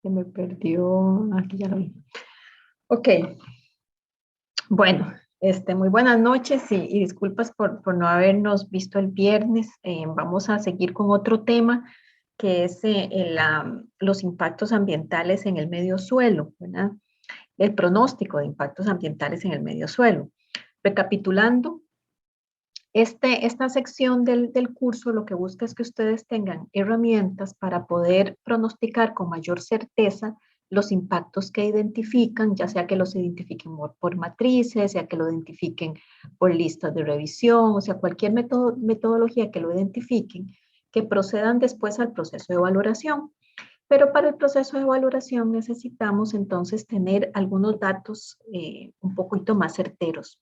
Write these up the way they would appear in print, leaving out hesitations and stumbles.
Se me perdió. Aquí ya lo vi. Ok. Bueno, muy buenas noches y disculpas por no habernos visto el viernes. Vamos a seguir con otro tema que es los impactos ambientales en el medio suelo, ¿verdad? El pronóstico de impactos ambientales en el medio suelo. Recapitulando, esta sección del curso lo que busca es que ustedes tengan herramientas para poder pronosticar con mayor certeza los impactos que identifican, ya sea que los identifiquen por matrices, sea que lo identifiquen por listas de revisión, o sea, cualquier metodología que lo identifiquen, que procedan después al proceso de valoración. Pero para el proceso de valoración necesitamos entonces tener algunos datos un poquito más certeros.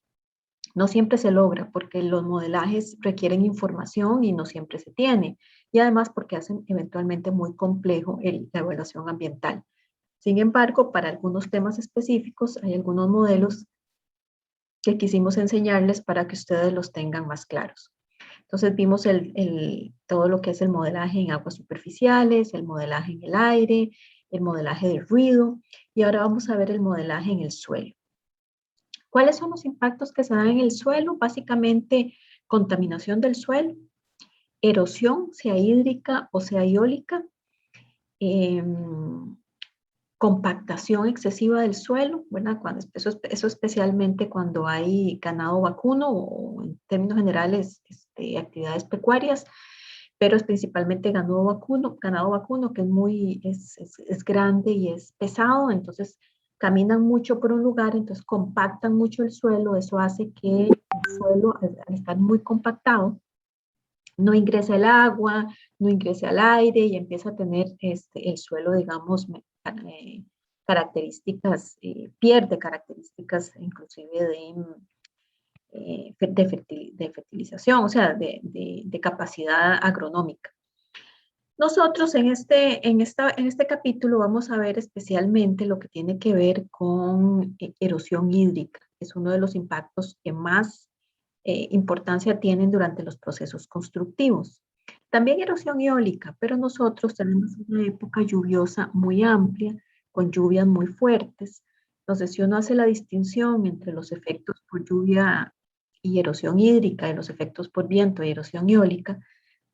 No siempre se logra porque los modelajes requieren información y no siempre se tiene. Y además porque hacen eventualmente muy complejo la evaluación ambiental. Sin embargo, para algunos temas específicos hay algunos modelos que quisimos enseñarles para que ustedes los tengan más claros. Entonces vimos todo lo que es el modelaje en aguas superficiales, el modelaje en el aire, el modelaje del ruido y ahora vamos a ver el modelaje en el suelo. ¿Cuáles son los impactos que se dan en el suelo? Básicamente contaminación del suelo, erosión, sea hídrica o sea eólica, compactación excesiva del suelo, ¿verdad? Eso especialmente cuando hay ganado vacuno o en términos generales actividades pecuarias, pero es principalmente ganado vacuno que es grande y es pesado, entonces caminan mucho por un lugar, entonces compactan mucho el suelo, eso hace que el suelo, al estar muy compactado, no ingresa el agua, no ingresa el aire y empieza a tener el suelo, digamos, características, pierde características inclusive de fertilización, o sea, de capacidad agronómica. Nosotros en este capítulo vamos a ver especialmente lo que tiene que ver con erosión hídrica, que es uno de los impactos que más importancia tienen durante los procesos constructivos. También erosión eólica, pero nosotros tenemos una época lluviosa muy amplia, con lluvias muy fuertes. Entonces, si uno hace la distinción entre los efectos por lluvia y erosión hídrica y los efectos por viento y erosión eólica,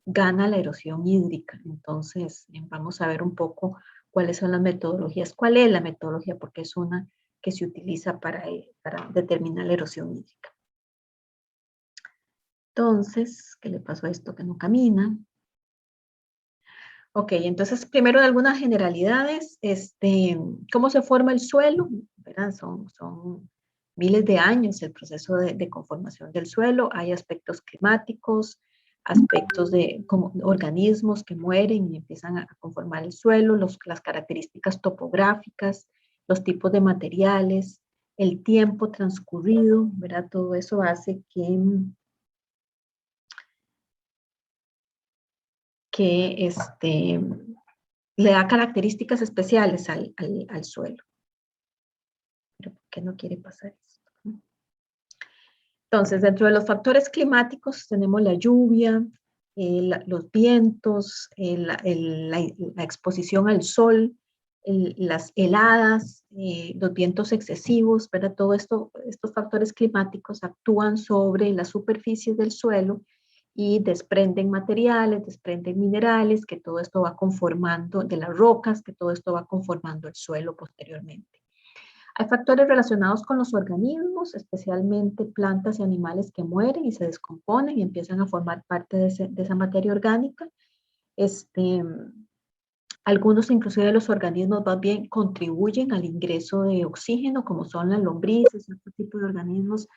gana la erosión hídrica. Entonces, vamos a ver un poco cuáles son las metodologías. ¿Cuál es la metodología? Porque es una que se utiliza para determinar la erosión hídrica. Entonces, ¿qué le pasó a esto que no camina? Ok, entonces primero de algunas generalidades, ¿cómo se forma el suelo? ¿Verdad? Son miles de años el proceso de conformación del suelo. Hay aspectos climáticos, aspectos de como organismos que mueren y empiezan a conformar el suelo, las características topográficas, los tipos de materiales, el tiempo transcurrido, ¿verdad? Todo eso hace que le da características especiales al suelo. Pero ¿por qué no quiere pasar esto? Entonces, dentro de los factores climáticos tenemos la lluvia, los vientos, la exposición al sol, las heladas, los vientos excesivos, ¿verdad? Todo esto, estos factores climáticos actúan sobre las superficies del suelo y desprenden materiales, desprenden minerales, que todo esto va conformando, de las rocas, que todo esto va conformando el suelo posteriormente. Hay factores relacionados con los organismos, especialmente plantas y animales que mueren y se descomponen y empiezan a formar parte de esa materia orgánica. Algunos inclusive de los organismos más bien contribuyen al ingreso de oxígeno, como son las lombrices, este tipo de organismos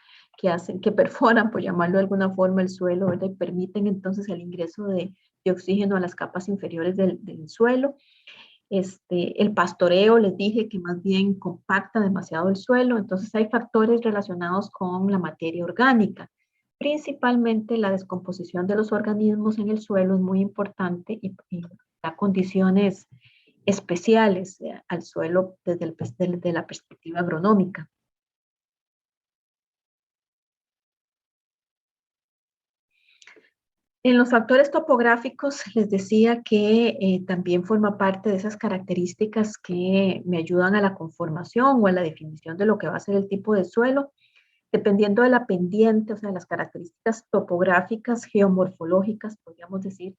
que perforan, por llamarlo de alguna forma, el suelo, ¿verdad? Y permiten entonces el ingreso de oxígeno a las capas inferiores del suelo. El pastoreo, les dije que más bien compacta demasiado el suelo, entonces hay factores relacionados con la materia orgánica. Principalmente la descomposición de los organismos en el suelo es muy importante y da condiciones especiales al suelo desde la perspectiva agronómica. En los factores topográficos les decía que también forma parte de esas características que me ayudan a la conformación o a la definición de lo que va a ser el tipo de suelo, dependiendo de la pendiente, o sea, las características topográficas, geomorfológicas, podríamos decir.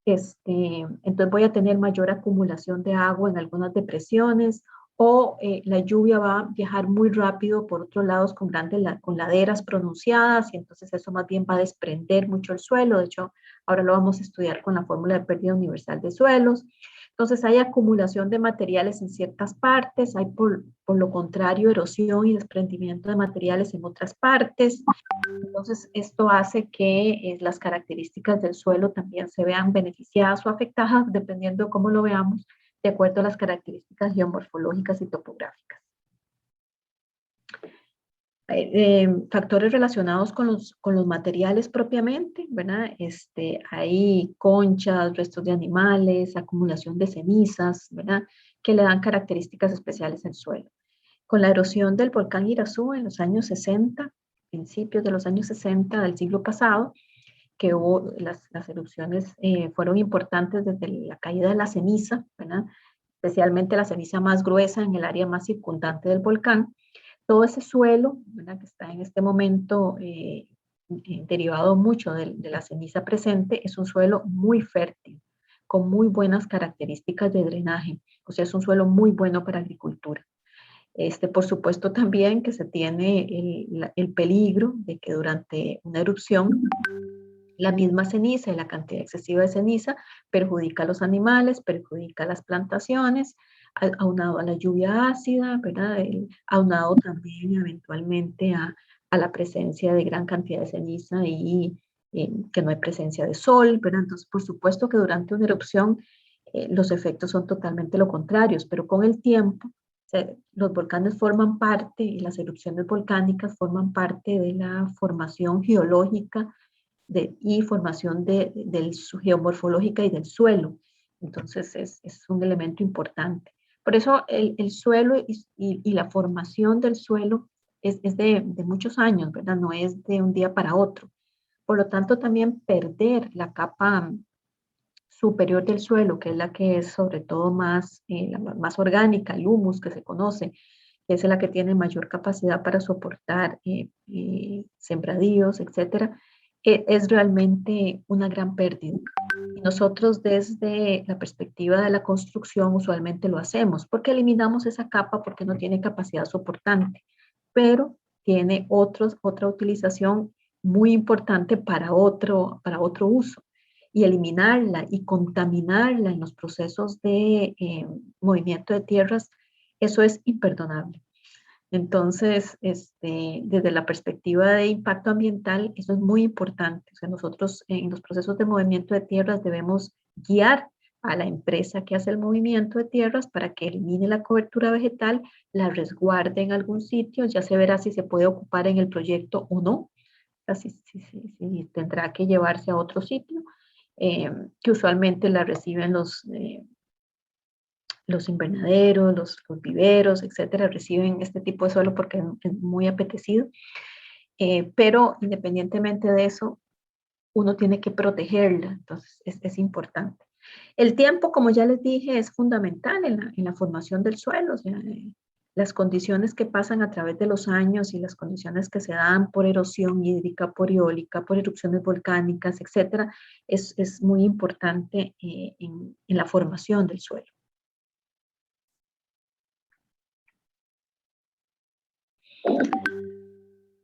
Entonces voy a tener mayor acumulación de agua en algunas depresiones o la lluvia va a viajar muy rápido por otros lados con laderas pronunciadas y entonces eso más bien va a desprender mucho el suelo. De hecho, ahora lo vamos a estudiar con la fórmula de pérdida universal de suelos. Entonces hay acumulación de materiales en ciertas partes, hay por lo contrario erosión y desprendimiento de materiales en otras partes. Entonces, esto hace que las características del suelo también se vean beneficiadas o afectadas, dependiendo de cómo lo veamos, de acuerdo a las características geomorfológicas y topográficas. Factores relacionados con los materiales propiamente, ¿verdad? Hay conchas, restos de animales, acumulación de cenizas, ¿verdad? Que le dan características especiales al suelo. Con la erosión del volcán Irazú en los años 60, principios de los años 60 del siglo pasado, que hubo, las erupciones fueron importantes desde la caída de la ceniza, ¿verdad? Especialmente la ceniza más gruesa en el área más circundante del volcán. Todo ese suelo, ¿verdad? Que está en este momento derivado mucho de la ceniza presente, es un suelo muy fértil, con muy buenas características de drenaje, o sea, es un suelo muy bueno para agricultura. Por supuesto también que se tiene el peligro de que durante una erupción la misma ceniza y la cantidad excesiva de ceniza perjudica a los animales, perjudica a las plantaciones, aunado a la lluvia ácida, ¿verdad? Aunado también eventualmente a la presencia de gran cantidad de ceniza y que no hay presencia de sol, ¿verdad? Entonces, por supuesto que durante una erupción los efectos son totalmente lo contrarios, pero con el tiempo los volcanes forman parte y las erupciones volcánicas forman parte de la formación geológica y formación geomorfológica y del suelo. Entonces es un elemento importante. Por eso el suelo y la formación del suelo es de muchos años, ¿verdad? No es de un día para otro. Por lo tanto, también perder la capa superior del suelo, que es la que es sobre todo la más orgánica, el humus que se conoce, que es la que tiene mayor capacidad para soportar sembradíos, etcétera, es realmente una gran pérdida. Y nosotros desde la perspectiva de la construcción usualmente lo hacemos porque eliminamos esa capa porque no tiene capacidad soportante, pero tiene otra utilización muy importante para otro uso. Y eliminarla y contaminarla en los procesos de movimiento de tierras, eso es imperdonable. Entonces, desde la perspectiva de impacto ambiental, eso es muy importante. O sea, nosotros en los procesos de movimiento de tierras debemos guiar a la empresa que hace el movimiento de tierras para que elimine la cobertura vegetal, la resguarde en algún sitio, ya se verá si se puede ocupar en el proyecto o no, si tendrá que llevarse a otro sitio, que usualmente la reciben los invernaderos, los viveros, etcétera, reciben este tipo de suelo porque es muy apetecido. Pero independientemente de eso, uno tiene que protegerla, entonces es importante. El tiempo, como ya les dije, es fundamental en la formación del suelo. O sea, las condiciones que pasan a través de los años y las condiciones que se dan por erosión hídrica, por eólica, por erupciones volcánicas, etcétera, es muy importante en la formación del suelo.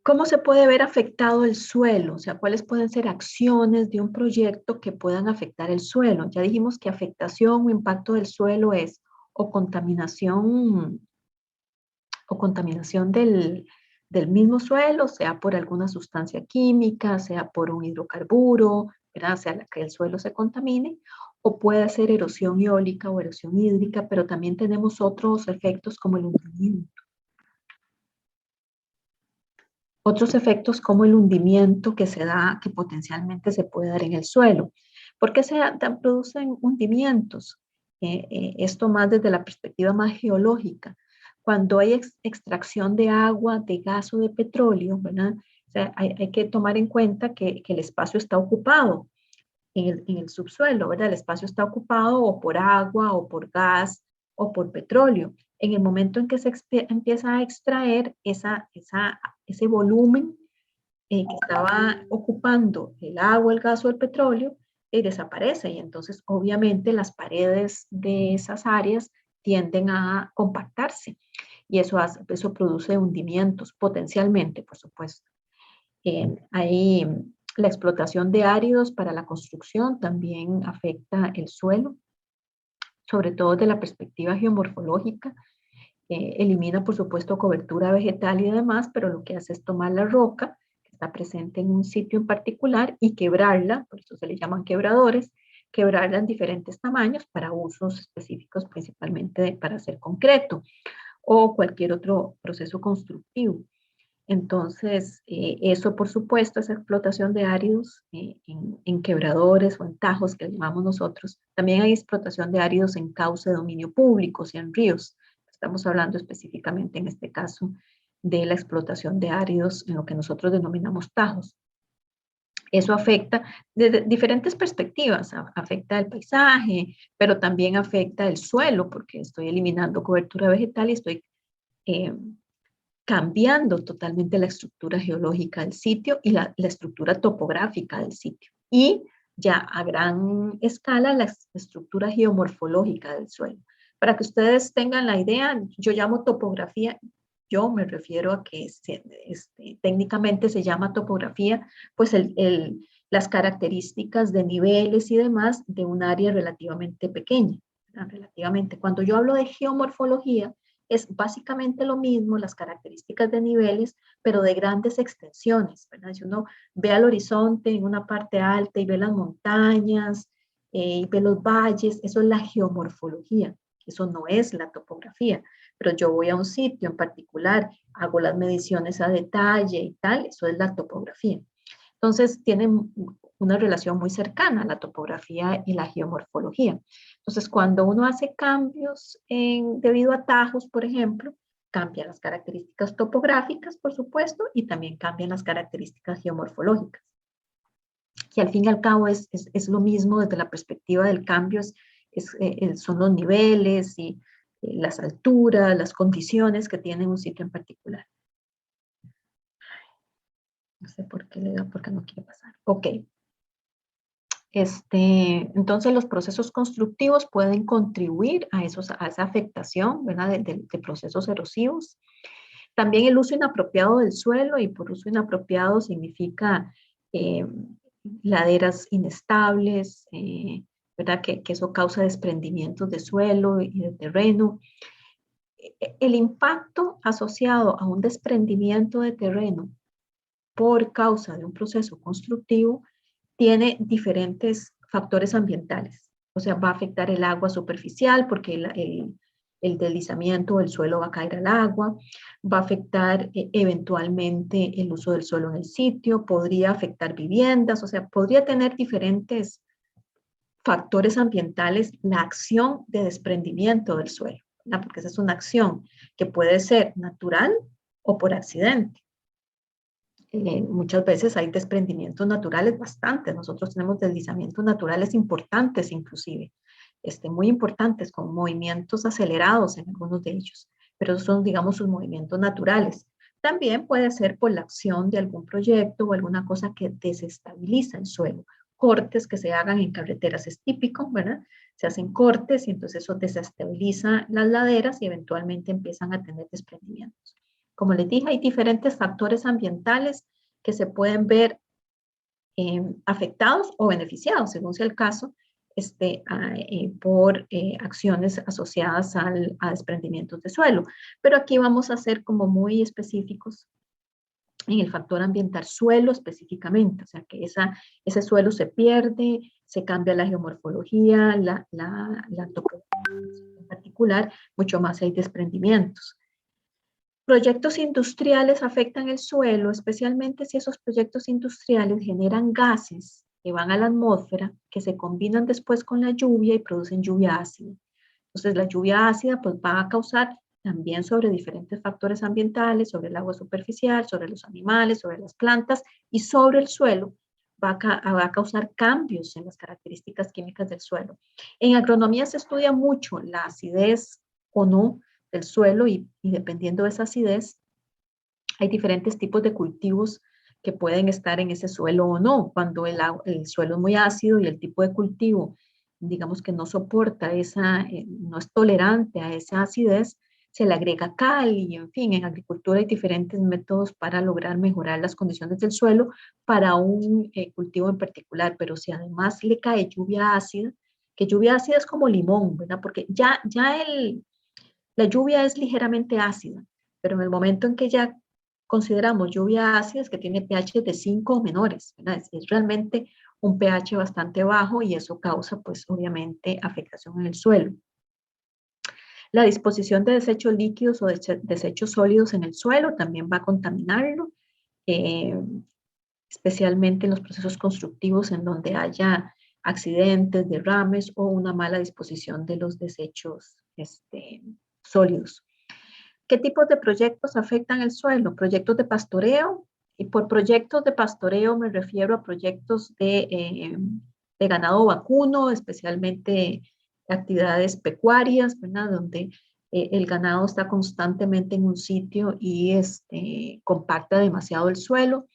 ¿Cómo se puede ver afectado el suelo? O sea, ¿cuáles pueden ser acciones de un proyecto que puedan afectar el suelo? Ya dijimos que afectación o impacto del suelo es o contaminación del mismo suelo, sea por alguna sustancia química, sea por un hidrocarburo, ¿verdad? O sea, que el suelo se contamine, o puede ser erosión eólica o erosión hídrica, pero también tenemos otros efectos como el hundimiento. Otros efectos como el hundimiento que se da, que potencialmente se puede dar en el suelo. ¿Por qué se producen hundimientos? Esto más desde la perspectiva más geológica. Cuando hay extracción de agua, de gas o de petróleo, ¿verdad? O sea, hay que tomar en cuenta que el espacio está ocupado. en el subsuelo, ¿verdad? El espacio está ocupado o por agua o por gas o por petróleo. En el momento en que se empieza a extraer ese volumen que estaba ocupando el agua, el gas o el petróleo, desaparece y entonces obviamente las paredes de esas áreas tienden a compactarse y eso produce hundimientos potencialmente, por supuesto. Ahí la explotación de áridos para la construcción también afecta el suelo, sobre todo desde la perspectiva geomorfológica. Elimina, por supuesto, cobertura vegetal y demás, pero lo que hace es tomar la roca que está presente en un sitio en particular y quebrarla, por eso se le llaman quebradores, quebrarla en diferentes tamaños para usos específicos, principalmente para hacer concreto o cualquier otro proceso constructivo. Entonces, eso por supuesto, esa explotación de áridos en quebradores o en tajos que llamamos nosotros. También hay explotación de áridos en cauce de dominio público, o sea, en ríos. Estamos hablando específicamente en este caso de la explotación de áridos en lo que nosotros denominamos tajos. Eso afecta desde diferentes perspectivas, afecta el paisaje, pero también afecta el suelo, porque estoy eliminando cobertura vegetal y estoy cambiando totalmente la estructura geológica del sitio y la estructura topográfica del sitio. Y ya a gran escala la estructura geomorfológica del suelo. Para que ustedes tengan la idea, yo llamo topografía, yo me refiero a que técnicamente se llama topografía, pues las características de niveles y demás de un área relativamente pequeña. Relativamente. Cuando yo hablo de geomorfología, es básicamente lo mismo, las características de niveles, pero de grandes extensiones, ¿verdad? Si uno ve al horizonte en una parte alta y ve las montañas y ve los valles, eso es la geomorfología, eso no es la topografía, pero yo voy a un sitio en particular, hago las mediciones a detalle y tal, eso es la topografía. Entonces, tienen una relación muy cercana, la topografía y la geomorfología. Entonces, cuando uno hace cambios debido a atajos, por ejemplo, cambian las características topográficas, por supuesto, y también cambian las características geomorfológicas. Y al fin y al cabo es lo mismo desde la perspectiva del cambio, son los niveles y las alturas, las condiciones que tiene un sitio en particular. No sé por qué le da, porque no quiere pasar. Ok. Entonces los procesos constructivos pueden contribuir a esa afectación, ¿verdad? De procesos erosivos. También el uso inapropiado del suelo, y por uso inapropiado significa laderas inestables, ¿verdad? Que eso causa desprendimientos de suelo y de terreno. El impacto asociado a un desprendimiento de terreno por causa de un proceso constructivo tiene diferentes factores ambientales. O sea, va a afectar el agua superficial porque el deslizamiento del suelo va a caer al agua, va a afectar eventualmente el uso del suelo en el sitio, podría afectar viviendas, o sea, podría tener diferentes factores ambientales la acción de desprendimiento del suelo, ¿verdad? Porque esa es una acción que puede ser natural o por accidente. Muchas veces hay desprendimientos naturales bastantes. Nosotros tenemos deslizamientos naturales importantes inclusive, muy importantes, con movimientos acelerados en algunos de ellos, pero esos son, digamos, sus movimientos naturales. También puede ser por la acción de algún proyecto o alguna cosa que desestabiliza el suelo. Cortes que se hagan en carreteras es típico, ¿verdad? Se hacen cortes y entonces eso desestabiliza las laderas y eventualmente empiezan a tener desprendimientos. Como les dije, hay diferentes factores ambientales que se pueden ver afectados o beneficiados, según sea el caso, por acciones asociadas a desprendimientos de suelo. Pero aquí vamos a ser como muy específicos en el factor ambiental suelo específicamente, o sea que ese suelo se pierde, se cambia la geomorfología, la topografía en particular, mucho más hay desprendimientos. Proyectos industriales afectan el suelo, especialmente si esos proyectos industriales generan gases que van a la atmósfera, que se combinan después con la lluvia y producen lluvia ácida. Entonces, la lluvia ácida pues, va a causar también sobre diferentes factores ambientales, sobre el agua superficial, sobre los animales, sobre las plantas y sobre el suelo, va a causar cambios en las características químicas del suelo. En agronomía se estudia mucho la acidez o no del suelo y dependiendo de esa acidez, hay diferentes tipos de cultivos que pueden estar en ese suelo o no. Cuando el suelo es muy ácido y el tipo de cultivo, digamos que no soporta no es tolerante a esa acidez, se le agrega cal y en fin, en agricultura hay diferentes métodos para lograr mejorar las condiciones del suelo para un cultivo en particular, pero si además le cae lluvia ácida, que lluvia ácida es como limón, ¿verdad? Porque la lluvia es ligeramente ácida, pero en el momento en que ya consideramos lluvia ácida es que tiene pH de 5 o menores, ¿verdad? Es realmente un pH bastante bajo y eso causa, pues, obviamente, afectación en el suelo. La disposición de desechos líquidos o desechos sólidos en el suelo también va a contaminarlo, eh, especialmente en los procesos constructivos en donde haya accidentes, derrames o una mala disposición de los desechos sólidos. ¿Qué tipos de proyectos afectan el suelo? Proyectos de pastoreo, y por proyectos de pastoreo me refiero a proyectos de ganado vacuno, especialmente actividades pecuarias, ¿verdad? Donde el ganado está constantemente en un sitio y compacta demasiado el suelo.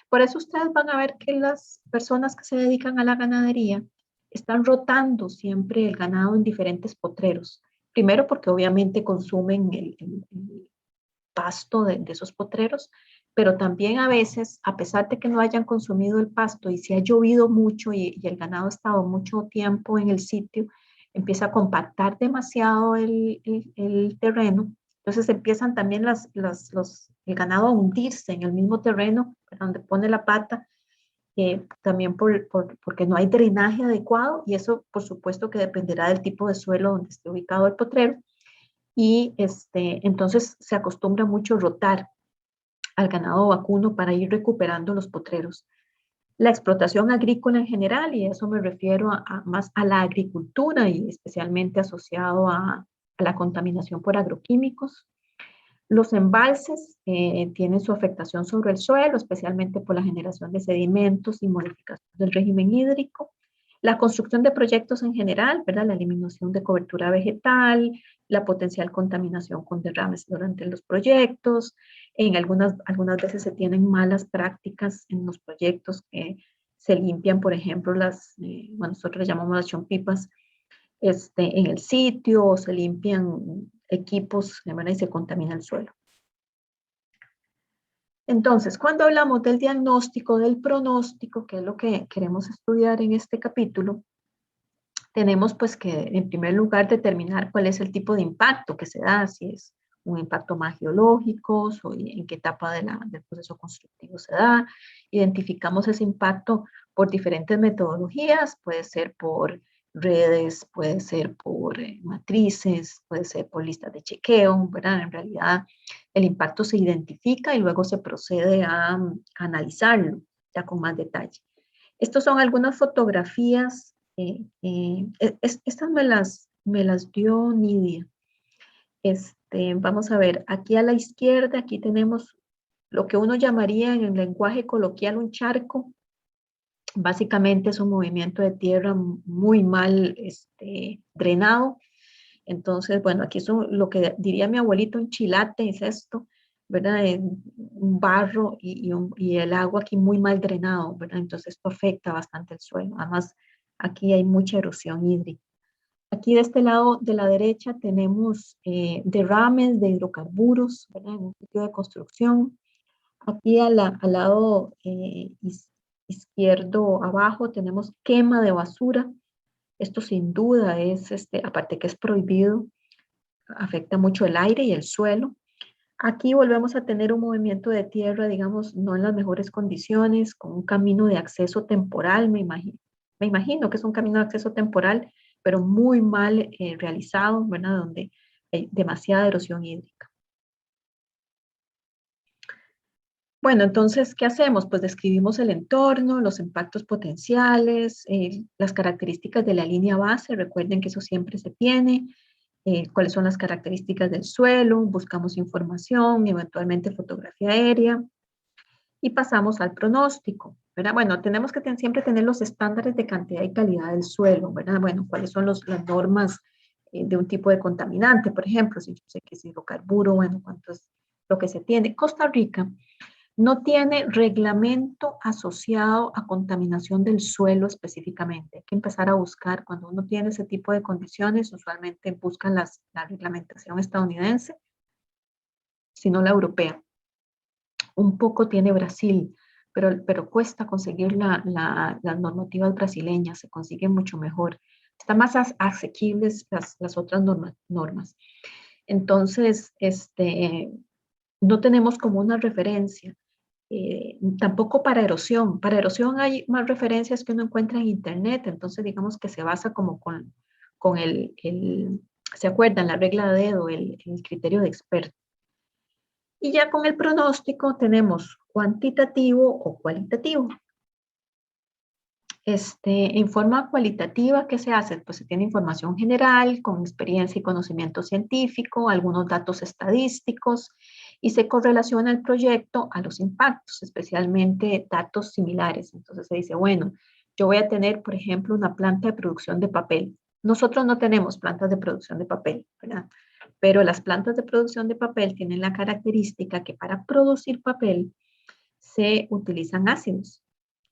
Por eso ustedes van a ver que las personas que se dedican a la ganadería están rotando siempre el ganado en diferentes potreros. Primero porque obviamente consumen el pasto de esos potreros, pero también a veces, a pesar de que no hayan consumido el pasto y si ha llovido mucho y el ganado ha estado mucho tiempo en el sitio, empieza a compactar demasiado el terreno. Entonces empiezan también el ganado a hundirse en el mismo terreno donde pone la pata, también porque no hay drenaje adecuado y eso por supuesto que dependerá del tipo de suelo donde esté ubicado el potrero y entonces se acostumbra mucho rotar al ganado vacuno para ir recuperando los potreros. La explotación agrícola en general, y eso me refiero más a la agricultura y especialmente asociado a la contaminación por agroquímicos. Los embalses tienen su afectación sobre el suelo, especialmente por la generación de sedimentos y modificación del régimen hídrico. La construcción de proyectos en general, ¿verdad? La eliminación de cobertura vegetal, la potencial contaminación con derrames durante los proyectos. Algunas veces se tienen malas prácticas en los proyectos que se limpian, por ejemplo, nosotros le llamamos las chompipas, en el sitio o se limpian equipos de manera y se contamina el suelo. Entonces, cuando hablamos del diagnóstico, del pronóstico, que es lo que queremos estudiar en este capítulo, tenemos pues que en primer lugar determinar cuál es el tipo de impacto que se da, si es un impacto más geológico, o en qué etapa del proceso constructivo se da. Identificamos ese impacto por diferentes metodologías, puede ser por redes, puede ser por matrices, puede ser por listas de chequeo, ¿verdad? En realidad el impacto se identifica y luego se procede a analizarlo ya con más detalle. Estas son algunas fotografías, estas me las dio Nidia. Vamos a ver, aquí a la izquierda, aquí tenemos lo que uno llamaría en el lenguaje coloquial un charco. Básicamente es un movimiento de tierra muy mal drenado. Entonces, bueno, aquí es lo que diría mi abuelito, un chilate, es esto, ¿verdad? Un barro y el agua aquí muy mal drenado, ¿verdad? Entonces esto afecta bastante el suelo. Además, aquí hay mucha erosión hídrica. Aquí de este lado de la derecha tenemos derrames de hidrocarburos, ¿verdad? En un sitio de construcción. Aquí al lado izquierdo abajo tenemos quema de basura. Esto sin duda es, aparte que es prohibido, afecta mucho el aire y el suelo. Aquí volvemos a tener un movimiento de tierra, digamos, no en las mejores condiciones, con un camino de acceso temporal, me imagino que es un camino de acceso temporal, pero muy mal realizado, ¿verdad? Donde hay demasiada erosión hídrica. Bueno, entonces, ¿qué hacemos? Pues describimos el entorno, los impactos potenciales, las características de la línea base, recuerden que eso siempre se tiene, cuáles son las características del suelo, buscamos información, eventualmente fotografía aérea, y pasamos al pronóstico, ¿verdad? Bueno, tenemos que siempre tener los estándares de cantidad y calidad del suelo, ¿verdad? Bueno, ¿cuáles son las normas de un tipo de contaminante? Por ejemplo, si yo sé que es hidrocarburo, bueno, ¿cuánto es lo que se tiene? Costa Rica no tiene reglamento asociado a contaminación del suelo específicamente. Hay que empezar a buscar, cuando uno tiene ese tipo de condiciones, usualmente buscan la reglamentación estadounidense, sino la europea. Un poco tiene Brasil, pero cuesta conseguir las normativas brasileñas, se consiguen mucho mejor. Están más asequibles las otras normas. Entonces, no tenemos como una referencia. Tampoco para erosión. Para erosión hay más referencias que uno encuentra en internet, entonces digamos que se basa como con ¿se acuerdan? La regla de dedo, el criterio de experto. Y ya con el pronóstico tenemos cuantitativo o cualitativo. En forma cualitativa, ¿qué se hace? Pues se tiene información general con experiencia y conocimiento científico, algunos datos estadísticos y se correlaciona el proyecto a los impactos, especialmente datos similares. Entonces se dice, bueno, yo voy a tener, por ejemplo, una planta de producción de papel. Nosotros no tenemos plantas de producción de papel, ¿verdad? Pero las plantas de producción de papel tienen la característica que para producir papel se utilizan ácidos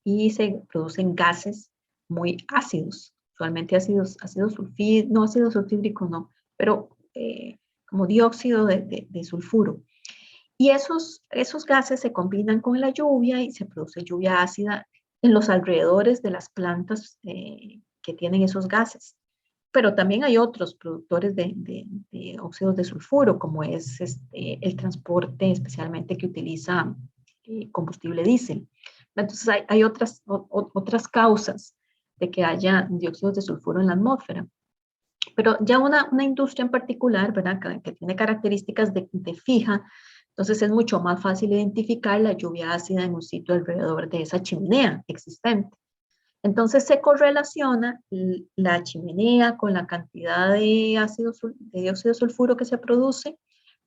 y se producen gases muy ácidos, usualmente ácidos sulfídricos, no ácido sulfídrico, no, pero como dióxido de sulfuro. Y esos gases se combinan con la lluvia y se produce lluvia ácida en los alrededores de las plantas que tienen esos gases. Pero también hay otros productores de óxidos de sulfuro, como es el transporte, especialmente que utiliza combustible diésel. Entonces hay otras causas de que haya dióxidos de sulfuro en la atmósfera. Pero ya una industria en particular, ¿verdad? Que tiene características de fija, entonces es mucho más fácil identificar la lluvia ácida en un sitio alrededor de esa chimenea existente. Entonces se correlaciona la chimenea con la cantidad de dióxido de sulfuro que se produce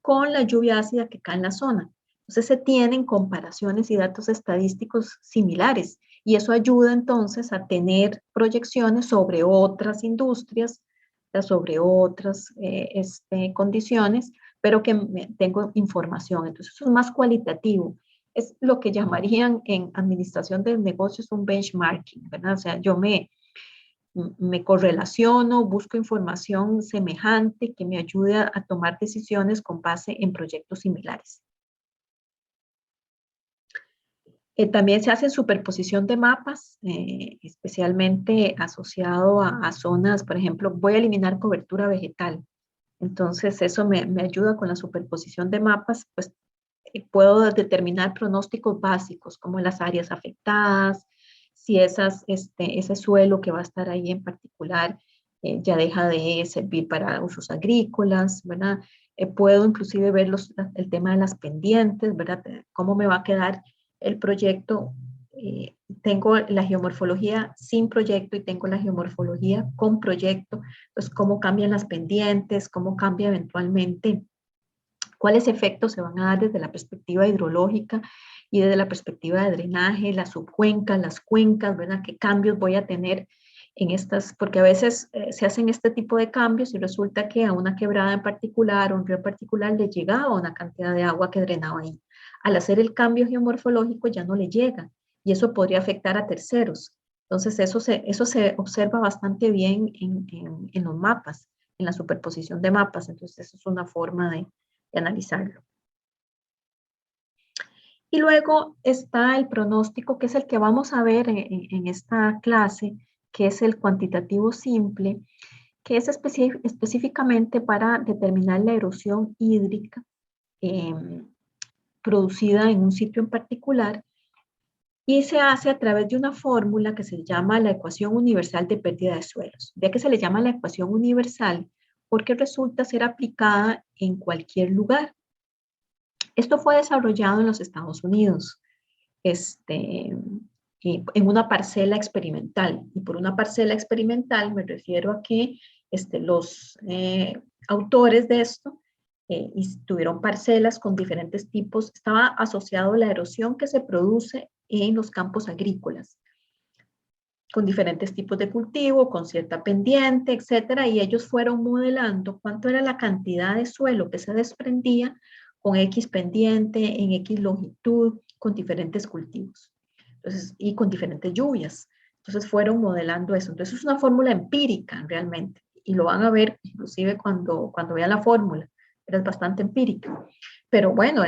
con la lluvia ácida que cae en la zona. Entonces se tienen comparaciones y datos estadísticos similares y eso ayuda entonces a tener proyecciones sobre otras industrias, sobre otras condiciones, pero que tengo información. Entonces eso es más cualitativo. Es lo que llamarían en administración de negocios un benchmarking, ¿verdad? O sea, yo me correlaciono, busco información semejante que me ayude a tomar decisiones con base en proyectos similares. También se hace superposición de mapas, especialmente asociado a zonas, por ejemplo, voy a eliminar cobertura vegetal. Entonces, eso me ayuda con la superposición de mapas, pues puedo determinar pronósticos básicos, como las áreas afectadas, si ese suelo que va a estar ahí en particular ya deja de servir para usos agrícolas, ¿verdad? Puedo inclusive ver el tema de las pendientes, ¿verdad? Cómo me va a quedar el proyecto. Tengo la geomorfología sin proyecto y tengo la geomorfología con proyecto, pues cómo cambian las pendientes, cómo cambia eventualmente, cuáles efectos se van a dar desde la perspectiva hidrológica y desde la perspectiva de drenaje, las subcuencas, las cuencas, ¿verdad? ¿Qué cambios voy a tener en estas? Porque a veces se hacen este tipo de cambios y resulta que a una quebrada en particular, un río en particular, le llegaba una cantidad de agua que drenaba ahí. Al hacer el cambio geomorfológico ya no le llega y eso podría afectar a terceros. Entonces eso se observa bastante bien en los mapas, en la superposición de mapas. Entonces eso es una forma de analizarlo. Y luego está el pronóstico, que es el que vamos a ver en esta clase, que es el cuantitativo simple, que es específicamente para determinar la erosión hídrica producida en un sitio en particular y se hace a través de una fórmula que se llama la ecuación universal de pérdida de suelos. Ya que se le llama la ecuación universal porque resulta ser aplicada en cualquier lugar. Esto fue desarrollado en los Estados Unidos, en una parcela experimental. Y por una parcela experimental me refiero a que los autores de esto tuvieron parcelas con diferentes tipos. Estaba asociado a la erosión que se produce en los campos agrícolas, con diferentes tipos de cultivo, con cierta pendiente, etcétera, y ellos fueron modelando cuánto era la cantidad de suelo que se desprendía con X pendiente, en X longitud, con diferentes cultivos. Entonces, y con diferentes lluvias. Entonces fueron modelando eso. Entonces es una fórmula empírica realmente, y lo van a ver inclusive cuando vean la fórmula, pero es bastante empírica. Pero bueno,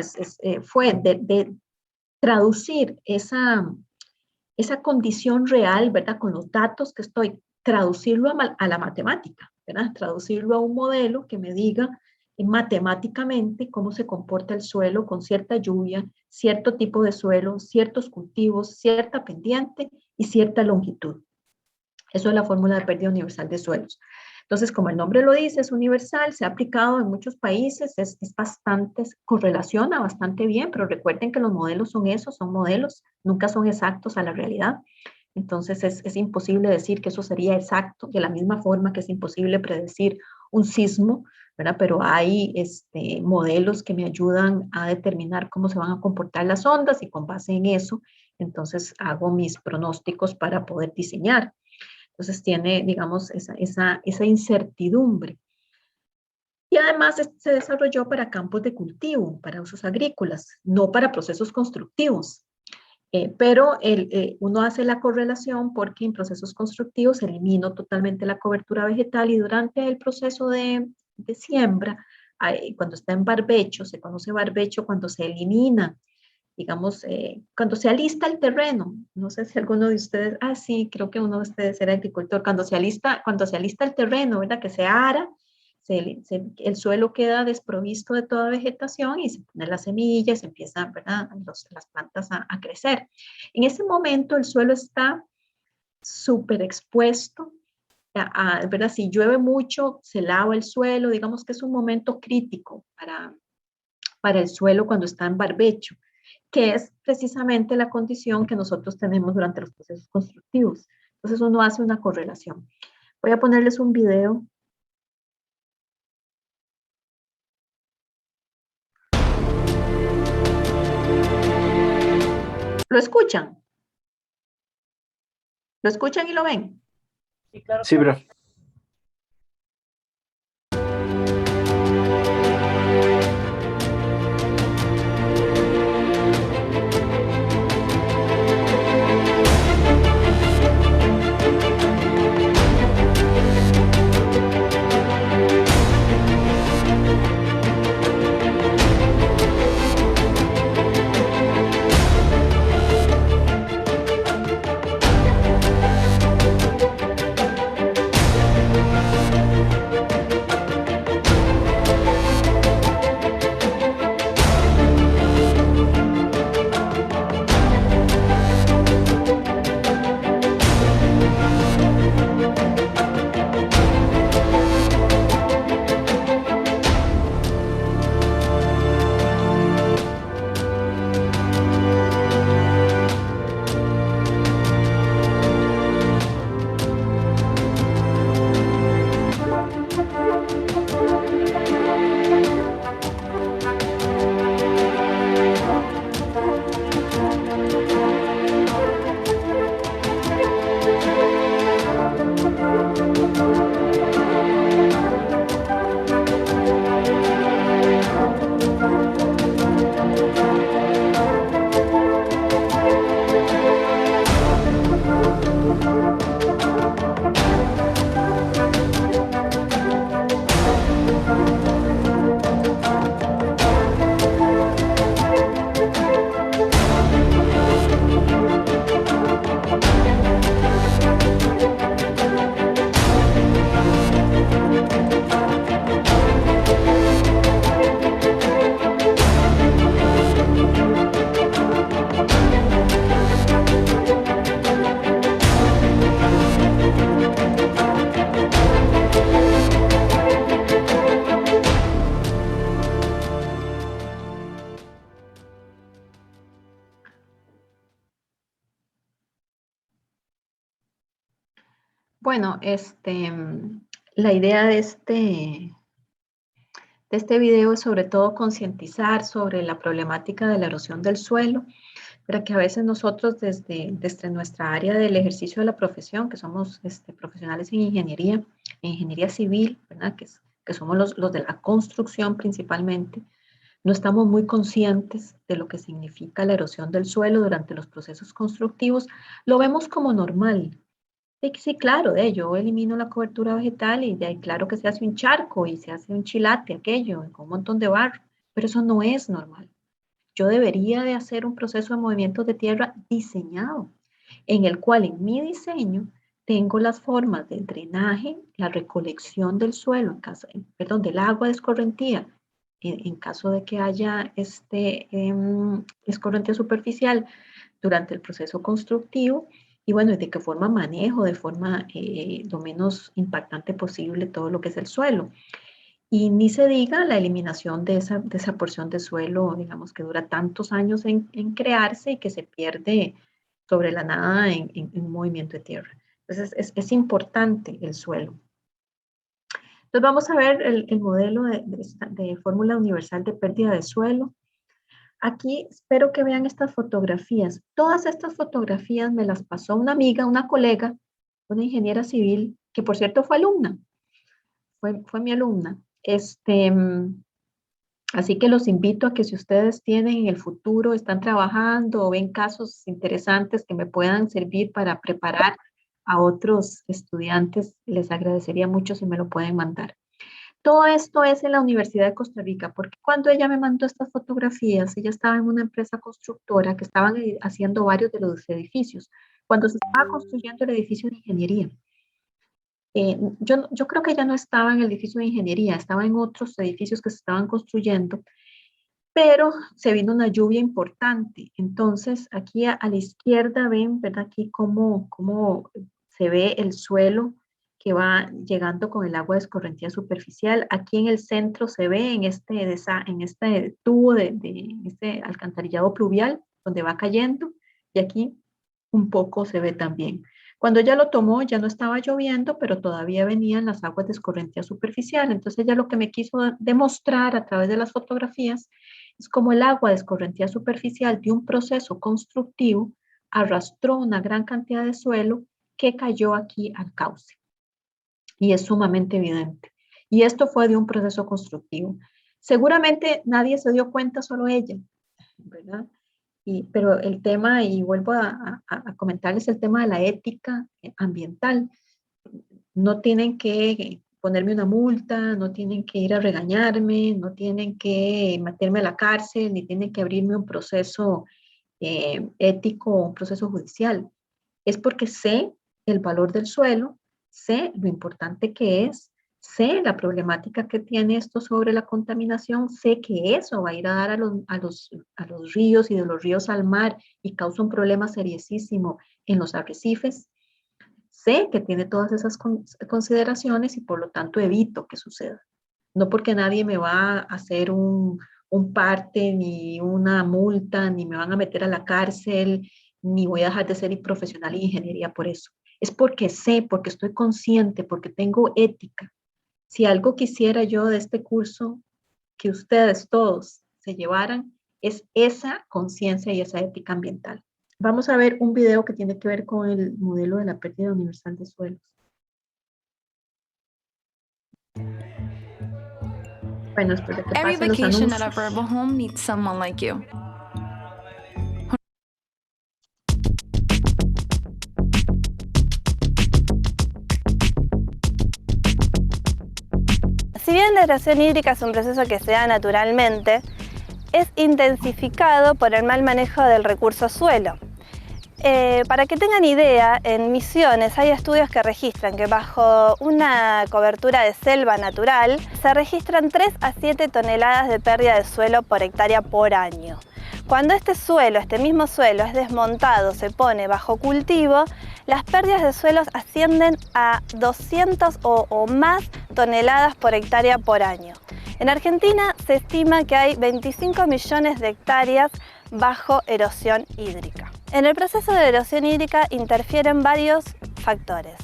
fue de traducir esa condición real, ¿verdad? Con los datos que estoy, traducirlo a la matemática, ¿verdad? Traducirlo a un modelo que me diga matemáticamente cómo se comporta el suelo con cierta lluvia, cierto tipo de suelo, ciertos cultivos, cierta pendiente y cierta longitud. Eso es la fórmula de pérdida universal de suelos. Entonces, como el nombre lo dice, es universal, se ha aplicado en muchos países, es bastante, correlaciona bastante bien, pero recuerden que los modelos son esos, son modelos, nunca son exactos a la realidad. Entonces, es imposible decir que eso sería exacto, de la misma forma que es imposible predecir un sismo, ¿verdad? Pero hay modelos que me ayudan a determinar cómo se van a comportar las ondas y con base en eso, entonces hago mis pronósticos para poder diseñar. Entonces tiene, digamos, esa incertidumbre. Y además se desarrolló para campos de cultivo, para usos agrícolas, no para procesos constructivos. Pero uno hace la correlación porque en procesos constructivos elimino totalmente la cobertura vegetal y durante el proceso de siembra, cuando está en barbecho, se conoce barbecho cuando se elimina, digamos, cuando se alista el terreno. No sé si alguno de ustedes, sí, creo que uno de ustedes era agricultor, cuando se alista el terreno, ¿verdad? Que se ara, el suelo queda desprovisto de toda vegetación y se pone la semilla y se empiezan, ¿verdad? Las plantas a crecer. En ese momento el suelo está súper expuesto, ¿verdad? Si llueve mucho, se lava el suelo, digamos que es un momento crítico para el suelo cuando está en barbecho, que es precisamente la condición que nosotros tenemos durante los procesos constructivos. Entonces uno hace una correlación. Voy a ponerles un video. ¿Lo escuchan? ¿Lo escuchan y lo ven? Sí, claro. Sí, bro. Bueno, la idea de este video es sobre todo concientizar sobre la problemática de la erosión del suelo, Pero que a veces nosotros desde nuestra área del ejercicio de la profesión, que somos profesionales en ingeniería civil, ¿verdad? Que somos los de la construcción principalmente, no estamos muy conscientes de lo que significa la erosión del suelo durante los procesos constructivos. Lo vemos como normal. Sí, claro, yo elimino la cobertura vegetal y de ahí claro que se hace un charco y se hace un chilate, aquello, con un montón de barro, pero eso no es normal. Yo debería de hacer un proceso de movimientos de tierra diseñado, en el cual en mi diseño tengo las formas de drenaje, la recolección del suelo, del agua de escorrentía, en caso de que haya escorrentía superficial durante el proceso constructivo, y bueno, de qué forma manejo de forma lo menos impactante posible todo lo que es el suelo. Y ni se diga la eliminación de esa porción de suelo, digamos, que dura tantos años en crearse y que se pierde sobre la nada en un movimiento de tierra. Entonces, es importante el suelo. Entonces, vamos a ver el modelo de fórmula universal de pérdida de suelo. Aquí espero que vean estas fotografías. Todas estas fotografías me las pasó una amiga, una colega, una ingeniera civil, que por cierto fue alumna, fue mi alumna. Así que los invito a que si ustedes tienen en el futuro, están trabajando o ven casos interesantes que me puedan servir para preparar a otros estudiantes, les agradecería mucho si me lo pueden mandar. Todo esto es en la Universidad de Costa Rica, porque cuando ella me mandó estas fotografías, ella estaba en una empresa constructora que estaban haciendo varios de los edificios, cuando se estaba construyendo el edificio de ingeniería. Yo creo que ya no estaba en el edificio de ingeniería, estaba en otros edificios que se estaban construyendo, pero se vino una lluvia importante. Entonces, aquí a la izquierda ven, ¿verdad? Aquí cómo se ve el suelo que va llegando con el agua de escorrentía superficial. Aquí en el centro se ve en este tubo este alcantarillado pluvial donde va cayendo, y aquí un poco se ve también. Cuando ella lo tomó, ya no estaba lloviendo, pero todavía venían las aguas de escorrentía superficial. Entonces ella lo que me quiso demostrar a través de las fotografías es como el agua de escorrentía superficial de un proceso constructivo arrastró una gran cantidad de suelo que cayó aquí al cauce. Y es sumamente evidente. Y esto fue de un proceso constructivo. Seguramente nadie se dio cuenta, solo ella, ¿verdad? Pero el tema, y vuelvo a comentarles el tema de la ética ambiental. No tienen que ponerme una multa, no tienen que ir a regañarme, no tienen que meterme a la cárcel, ni tienen que abrirme un proceso ético o un proceso judicial. Es porque sé el valor del suelo, sé lo importante que es, sé la problemática que tiene esto sobre la contaminación, sé que eso va a ir a dar a los ríos y de los ríos al mar y causa un problema seriosísimo en los arrecifes. Sé que tiene todas esas consideraciones y por lo tanto evito que suceda. No porque nadie me va a hacer un parte, ni una multa, ni me van a meter a la cárcel, ni voy a dejar de ser profesional en ingeniería por eso. Es porque sé, porque estoy consciente, porque tengo ética. Si algo quisiera yo de este curso, que ustedes todos se llevaran, es esa conciencia y esa ética ambiental. Vamos a ver un video que tiene que ver con el modelo de la pérdida universal de suelos. Bueno, después de que Every pasen los vacation at a anuncios. Verbo home needs someone like you. Si bien la erosión hídrica es un proceso que se da naturalmente, es intensificado por el mal manejo del recurso suelo. Para que tengan idea, en Misiones hay estudios que registran que bajo una cobertura de selva natural se registran 3 a 7 toneladas de pérdida de suelo por hectárea por año. Cuando este mismo suelo es desmontado, se pone bajo cultivo, las pérdidas de suelos ascienden a 200 o más toneladas por hectárea por año. En Argentina se estima que hay 25 millones de hectáreas bajo erosión hídrica. En el proceso de erosión hídrica interfieren varios factores: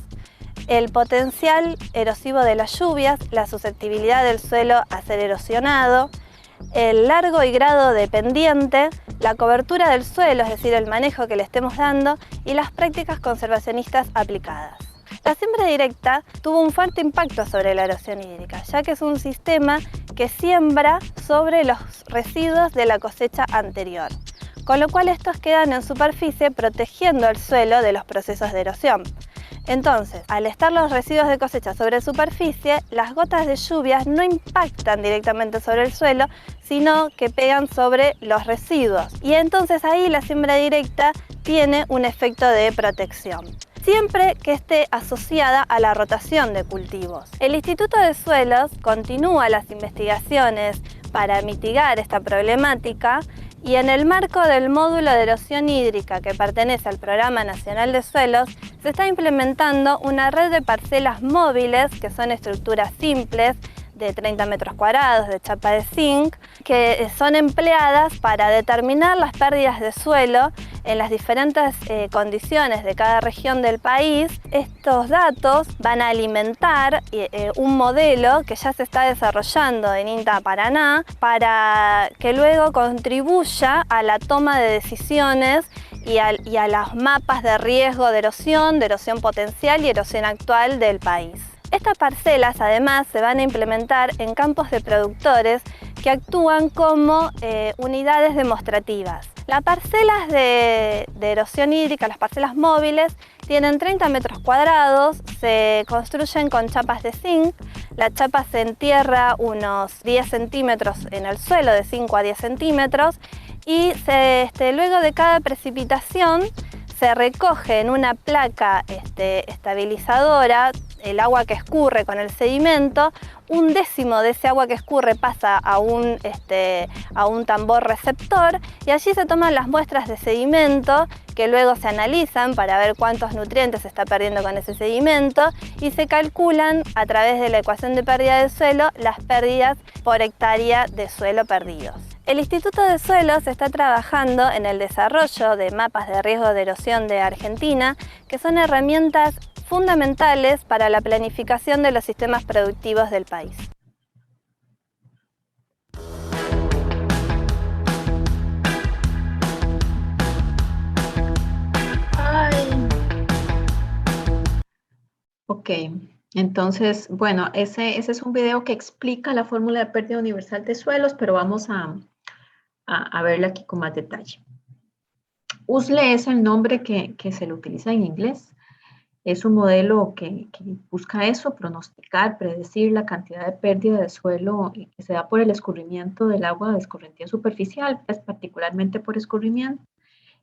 el potencial erosivo de las lluvias, la susceptibilidad del suelo a ser erosionado, el largo y grado de pendiente, la cobertura del suelo, es decir, el manejo que le estemos dando, y las prácticas conservacionistas aplicadas. La siembra directa tuvo un fuerte impacto sobre la erosión hídrica, ya que es un sistema que siembra sobre los residuos de la cosecha anterior, con lo cual estos quedan en superficie protegiendo el suelo de los procesos de erosión. Entonces, al estar los residuos de cosecha sobre superficie, las gotas de lluvias no impactan directamente sobre el suelo, sino que pegan sobre los residuos. Y entonces ahí la siembra directa tiene un efecto de protección, siempre que esté asociada a la rotación de cultivos. El Instituto de Suelos continúa las investigaciones para mitigar esta problemática, y en el marco del módulo de erosión hídrica que pertenece al Programa Nacional de Suelos, se está implementando una red de parcelas móviles, que son estructuras simples de 30 metros cuadrados de chapa de zinc, que son empleadas para determinar las pérdidas de suelo en las diferentes condiciones de cada región del país. Estos datos van a alimentar un modelo que ya se está desarrollando en INTA Paraná, para que luego contribuya a la toma de decisiones y a los mapas de riesgo de erosión potencial y erosión actual del país. Estas parcelas además se van a implementar en campos de productores que actúan como unidades demostrativas. Las parcelas de erosión hídrica, las parcelas móviles, tienen 30 metros cuadrados, se construyen con chapas de zinc. La chapa se entierra unos 10 centímetros en el suelo, de 5 a 10 centímetros, y luego de cada precipitación se recoge en una placa estabilizadora el agua que escurre con el sedimento. Un décimo de ese agua que escurre pasa a un tambor receptor, y allí se toman las muestras de sedimento que luego se analizan para ver cuántos nutrientes se está perdiendo con ese sedimento, y se calculan a través de la ecuación de pérdida de suelo las pérdidas por hectárea de suelo perdidos. El Instituto de Suelos está trabajando en el desarrollo de mapas de riesgo de erosión de Argentina, que son herramientas fundamentales para la planificación de los sistemas productivos del país. Ok, entonces, bueno, ese es un video que explica la fórmula de pérdida universal de suelos, pero vamos a verlo aquí con más detalle. USLE es el nombre que se le utiliza en inglés. Es un modelo que busca eso, pronosticar, predecir la cantidad de pérdida de suelo que se da por el escurrimiento del agua de escorrentía superficial, pues particularmente por escurrimiento,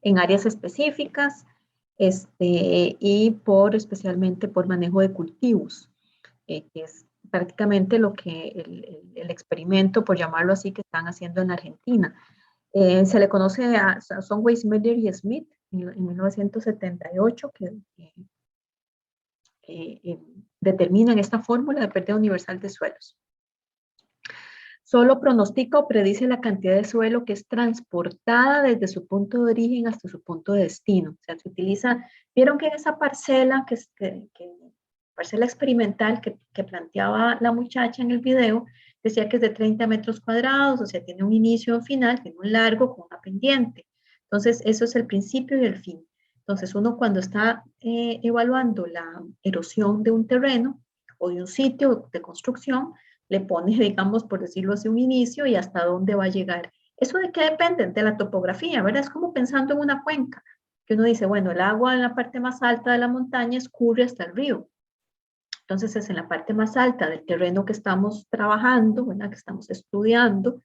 en áreas específicas, y especialmente por manejo de cultivos, que es prácticamente lo que el experimento, por llamarlo así, que están haciendo en Argentina. Se le conoce son Weismuller y Smith en 1978, que determinan esta fórmula de pérdida universal de suelos. Solo pronostica o predice la cantidad de suelo que es transportada desde su punto de origen hasta su punto de destino. O sea, se utiliza, vieron que en esa parcela, parcela experimental que planteaba la muchacha en el video, decía que es de 30 metros cuadrados, o sea, tiene un inicio y un final, tiene un largo con una pendiente. Entonces, eso es el principio y el fin. Entonces, uno cuando está evaluando la erosión de un terreno o de un sitio de construcción, le pone, digamos, por decirlo así, un inicio y hasta dónde va a llegar. ¿Eso de qué depende? De la topografía, ¿verdad? Es como pensando en una cuenca, que uno dice, bueno, el agua en la parte más alta de la montaña escurre hasta el río. Entonces es en la parte más alta del terreno que estamos trabajando, ¿verdad? Que estamos estudiando,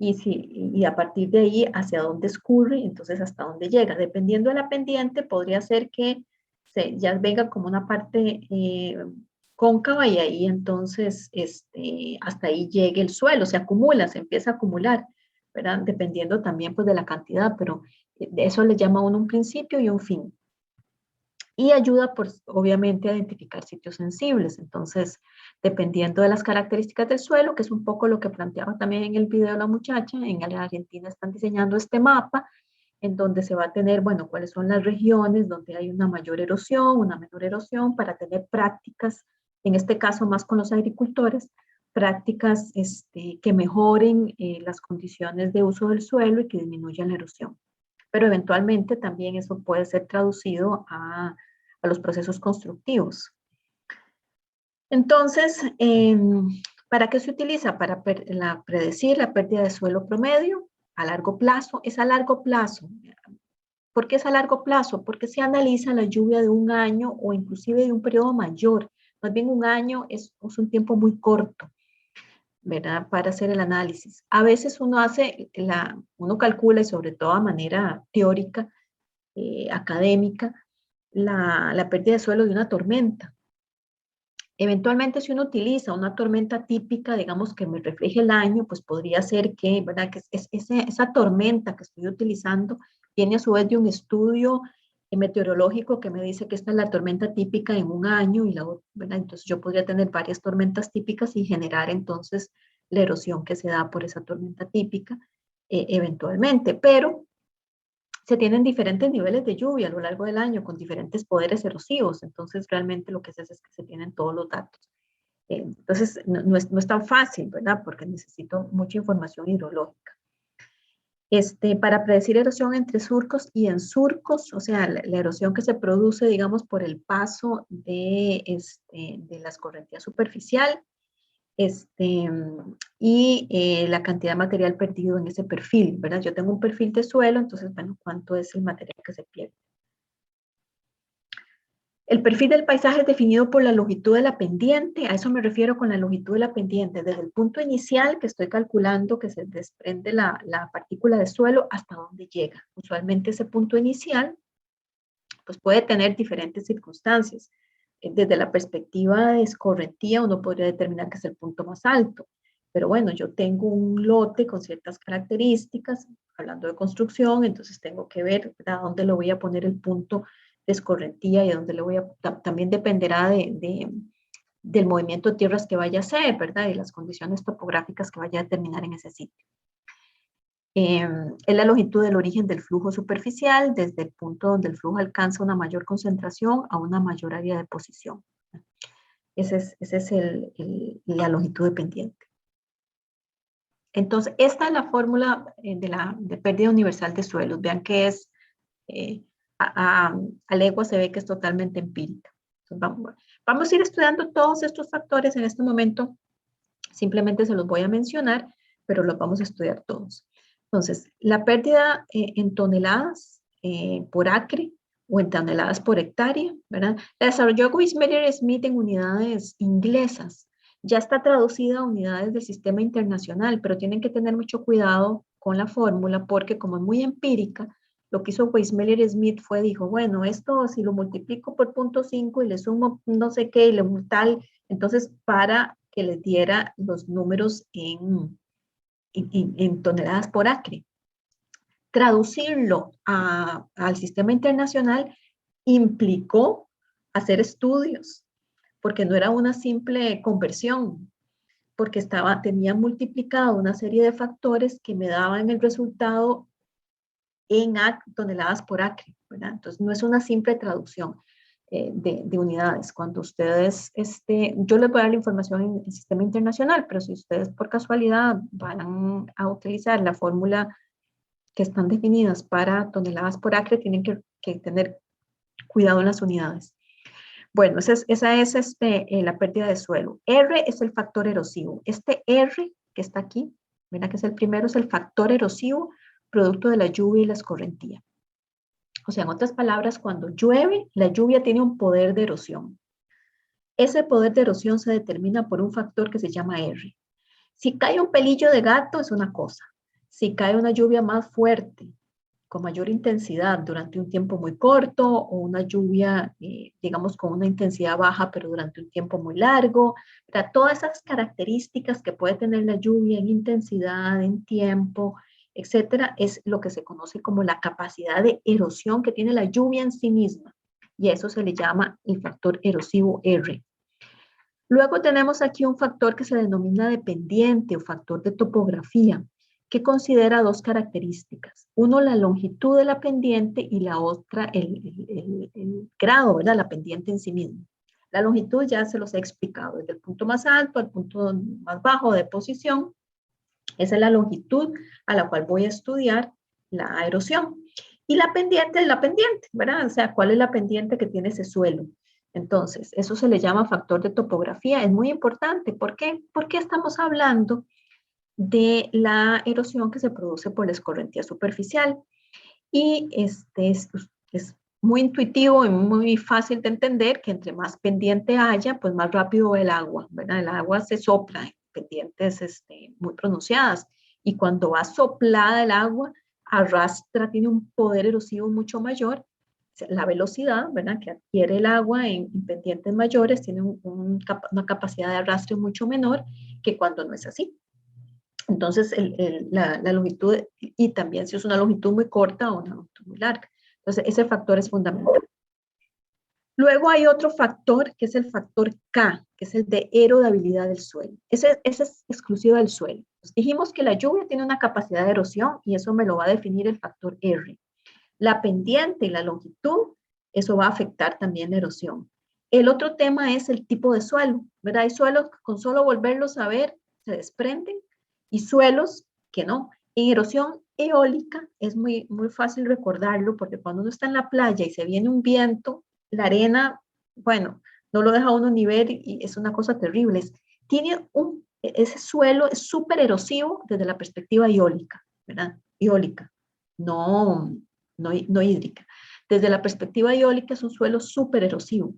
y a partir de ahí hacia dónde escurre, entonces hasta dónde llega. Dependiendo de la pendiente, podría ser que ya venga como una parte cóncava, y ahí entonces hasta ahí llegue el suelo, se acumula, se empieza a acumular, ¿verdad? Dependiendo también pues de la cantidad, pero de eso le llama a uno un principio y un fin. Y ayuda, pues, obviamente, a identificar sitios sensibles. Entonces, dependiendo de las características del suelo, que es un poco lo que planteaba también en el video la muchacha, en la Argentina están diseñando este mapa, en donde se va a tener, bueno, cuáles son las regiones donde hay una mayor erosión, una menor erosión, para tener prácticas, en este caso más con los agricultores, prácticas que mejoren las condiciones de uso del suelo y que disminuyan la erosión. Pero eventualmente también eso puede ser traducido a los procesos constructivos. Entonces, ¿para qué se utiliza? Para predecir la pérdida de suelo promedio a largo plazo. Es a largo plazo. ¿Por qué es a largo plazo? Porque se analiza la lluvia de un año o inclusive de un periodo mayor. Más bien un año es un tiempo muy corto, ¿verdad? Para hacer el análisis. A veces uno calcula, y sobre todo a manera teórica, académica, la pérdida de suelo de una tormenta. Eventualmente, si uno utiliza una tormenta típica, digamos que me refleje el año, pues podría ser que, ¿verdad? Que esa tormenta que estoy utilizando viene a su vez de un estudio meteorológico que me dice que esta es la tormenta típica en un año, ¿verdad? Entonces yo podría tener varias tormentas típicas y generar entonces la erosión que se da por esa tormenta típica eventualmente, pero se tienen diferentes niveles de lluvia a lo largo del año con diferentes poderes erosivos, entonces realmente lo que se hace es que se tienen todos los datos. Entonces no es tan fácil, ¿verdad? Porque necesito mucha información hidrológica. Para predecir erosión entre surcos y en surcos, o sea, la erosión que se produce, digamos, por el paso de la escorrentía superficial, y la cantidad de material perdido en ese perfil, ¿verdad? Yo tengo un perfil de suelo, entonces, bueno, ¿cuánto es el material que se pierde? El perfil del paisaje es definido por la longitud de la pendiente, a eso me refiero con la longitud de la pendiente, desde el punto inicial que estoy calculando que se desprende la partícula de suelo hasta donde llega. Usualmente ese punto inicial pues puede tener diferentes circunstancias. Desde la perspectiva de escorrentía uno podría determinar que es el punto más alto, pero bueno, yo tengo un lote con ciertas características, hablando de construcción, entonces tengo que ver a dónde le voy a poner el punto de escorrentía y a dónde le voy a, también dependerá del movimiento de tierras que vaya a hacer, ¿verdad? Y las condiciones topográficas que vaya a determinar en ese sitio. Es la longitud del origen del flujo superficial desde el punto donde el flujo alcanza una mayor concentración a una mayor área de posición. Esa es la longitud de pendiente. Entonces, esta es la fórmula de pérdida universal de suelos. Vean que es, a legua se ve que es totalmente empírica. Entonces, vamos a ir estudiando todos estos factores en este momento. Simplemente se los voy a mencionar, pero los vamos a estudiar todos. Entonces, la pérdida en toneladas por acre o en toneladas por hectárea, ¿verdad? La desarrolló Wissmeyer-Smith en unidades inglesas. Ya está traducida a unidades del sistema internacional, pero tienen que tener mucho cuidado con la fórmula porque como es muy empírica, lo que hizo Wissmeyer-Smith dijo, bueno, esto si lo multiplico por 0.5 y le sumo no sé qué y le tal, entonces para que les diera los números en toneladas por acre. Traducirlo al sistema internacional implicó hacer estudios, porque no era una simple conversión, porque tenía multiplicado una serie de factores que me daban el resultado en toneladas por acre, ¿verdad? Entonces no es una simple traducción de unidades. Cuando ustedes, yo les voy a dar la información en el sistema internacional, pero si ustedes por casualidad van a utilizar la fórmula que están definidas para toneladas por acre, tienen que tener cuidado en las unidades. Bueno, esa es la pérdida de suelo. R es el factor erosivo. Este R que está aquí, ¿verdad? Que es el primero, es el factor erosivo producto de la lluvia y la escorrentía. O sea, en otras palabras, cuando llueve, la lluvia tiene un poder de erosión. Ese poder de erosión se determina por un factor que se llama R. Si cae un pelillo de gato es una cosa. Si cae una lluvia más fuerte, con mayor intensidad durante un tiempo muy corto, o una lluvia, digamos, con una intensidad baja, pero durante un tiempo muy largo, ¿verdad? Todas esas características que puede tener la lluvia en intensidad, en tiempo, etcétera, es lo que se conoce como la capacidad de erosión que tiene la lluvia en sí misma. Y a eso se le llama el factor erosivo R. Luego tenemos aquí un factor que se denomina dependiente o factor de topografía, que considera dos características. Uno, la longitud de la pendiente y la otra, el grado, ¿verdad? La pendiente en sí misma. La longitud ya se los he explicado, desde el punto más alto al punto más bajo de posición. Esa es la longitud a la cual voy a estudiar la erosión. Y la pendiente es la pendiente, ¿verdad? O sea, ¿cuál es la pendiente que tiene ese suelo? Entonces, eso se le llama factor de topografía. Es muy importante. ¿Por qué? Porque estamos hablando de la erosión que se produce por la escorrentía superficial. Y es muy intuitivo y muy fácil de entender que entre más pendiente haya, pues más rápido va el agua, ¿verdad? El agua se sopla en pendientes muy pronunciadas. Y cuando va soplada el agua, arrastra, tiene un poder erosivo mucho mayor. La velocidad, ¿verdad?, que adquiere el agua en pendientes mayores tiene una capacidad de arrastre mucho menor que cuando no es así. Entonces, la longitud, y también si es una longitud muy corta o una longitud muy larga. Entonces, ese factor es fundamental. Luego hay otro factor que es el factor K, que es el de erodabilidad del suelo. Ese es exclusivo del suelo. Pues dijimos que la lluvia tiene una capacidad de erosión y eso me lo va a definir el factor R. La pendiente y la longitud, eso va a afectar también la erosión. El otro tema es el tipo de suelo, ¿verdad? Hay suelos que con solo volverlos a ver se desprenden y suelos que no. En erosión eólica es muy fácil recordarlo porque cuando uno está en la playa y se viene un viento, la arena, bueno, no lo deja uno ni ver y es una cosa terrible. Ese suelo es súper erosivo desde la perspectiva eólica, ¿verdad? Eólica, no hídrica. Desde la perspectiva eólica es un suelo súper erosivo,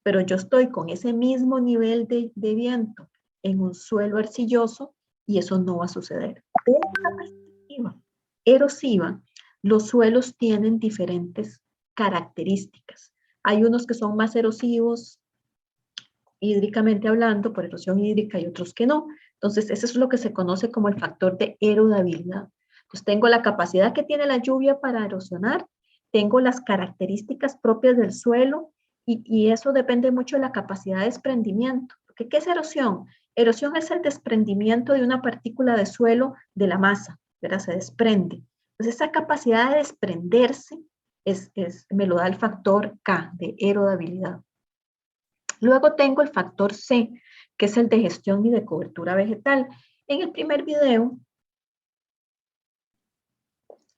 pero yo estoy con ese mismo nivel de viento en un suelo arcilloso y eso no va a suceder. Desde la perspectiva erosiva, los suelos tienen diferentes características. Hay unos que son más erosivos, hídricamente hablando, por erosión hídrica, y otros que no. Entonces, eso es lo que se conoce como el factor de erodabilidad. Entonces, tengo la capacidad que tiene la lluvia para erosionar, tengo las características propias del suelo, y eso depende mucho de la capacidad de desprendimiento. Porque, ¿qué es erosión? Erosión es el desprendimiento de una partícula de suelo de la masa, ¿verdad? Se desprende. Entonces, esa capacidad de desprenderse me lo da el factor K, de erodabilidad. Luego tengo el factor C, que es el de gestión y de cobertura vegetal. En el primer video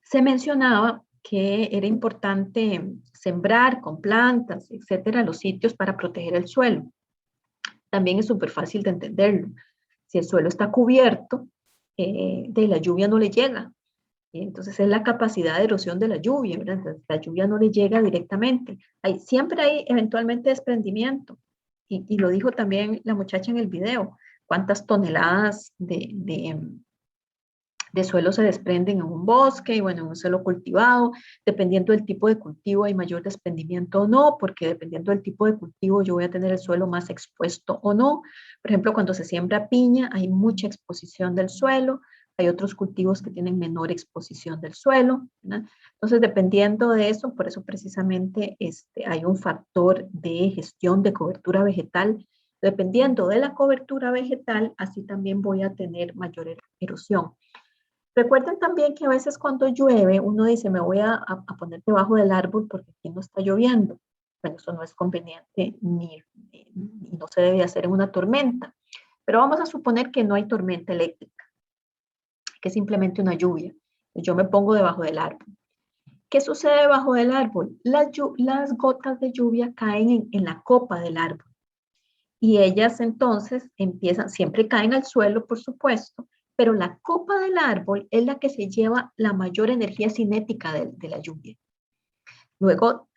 se mencionaba que era importante sembrar con plantas, etcétera, los sitios para proteger el suelo. También es súper fácil de entenderlo. Si el suelo está cubierto, de la lluvia no le llega. Entonces es la capacidad de erosión de la lluvia, ¿verdad? Entonces, la lluvia no le llega directamente. Siempre hay eventualmente desprendimiento. Y lo dijo también la muchacha en el video. ¿Cuántas toneladas de suelo se desprenden en un bosque y bueno, en un suelo cultivado? Dependiendo del tipo de cultivo hay mayor desprendimiento o no, porque dependiendo del tipo de cultivo yo voy a tener el suelo más expuesto o no. Por ejemplo, cuando se siembra piña hay mucha exposición del suelo, hay otros cultivos que tienen menor exposición del suelo, ¿verdad? Entonces, dependiendo de eso, por eso precisamente hay un factor de gestión de cobertura vegetal. Dependiendo de la cobertura vegetal, así también voy a tener mayor erosión. Recuerden también que a veces cuando llueve, uno dice, me voy a poner debajo del árbol porque aquí no está lloviendo. Bueno, eso no es conveniente ni no se debe hacer en una tormenta. Pero vamos a suponer que no hay tormenta eléctrica, que es simplemente una lluvia. Yo me pongo debajo del árbol. ¿Qué sucede debajo del árbol? Las gotas de lluvia caen en la copa del árbol. Y ellas entonces empiezan, siempre caen al suelo, por supuesto, pero la copa del árbol es la que se lleva la mayor energía cinética de la lluvia. Luego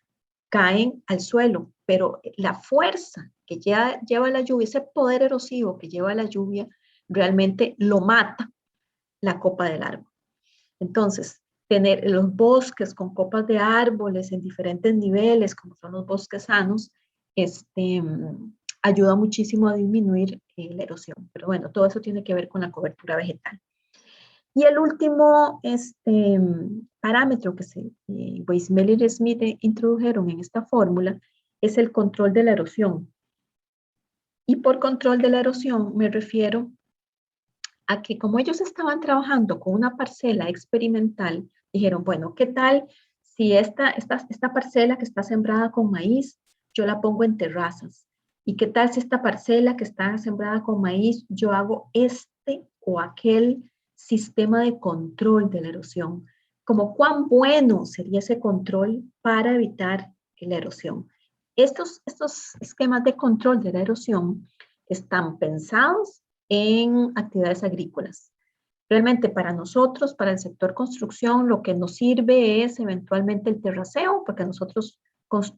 caen al suelo, pero la fuerza que lleva la lluvia, ese poder erosivo que lleva la lluvia, realmente lo mata la copa del árbol. Entonces, tener los bosques con copas de árboles en diferentes niveles, como son los bosques sanos, ayuda muchísimo a disminuir la erosión. Pero bueno, todo eso tiene que ver con la cobertura vegetal. Y el último parámetro que Weismuller y Smith introdujeron en esta fórmula es el control de la erosión. Y por control de la erosión me refiero a que como ellos estaban trabajando con una parcela experimental, dijeron, bueno, ¿qué tal si esta parcela que está sembrada con maíz, yo la pongo en terrazas? ¿Y qué tal si esta parcela que está sembrada con maíz, yo hago este o aquel sistema de control de la erosión? Como cuán bueno sería ese control para evitar la erosión. Estos esquemas de control de la erosión están pensados en actividades agrícolas. Realmente para nosotros, para el sector construcción, lo que nos sirve es eventualmente el terraceo, porque nosotros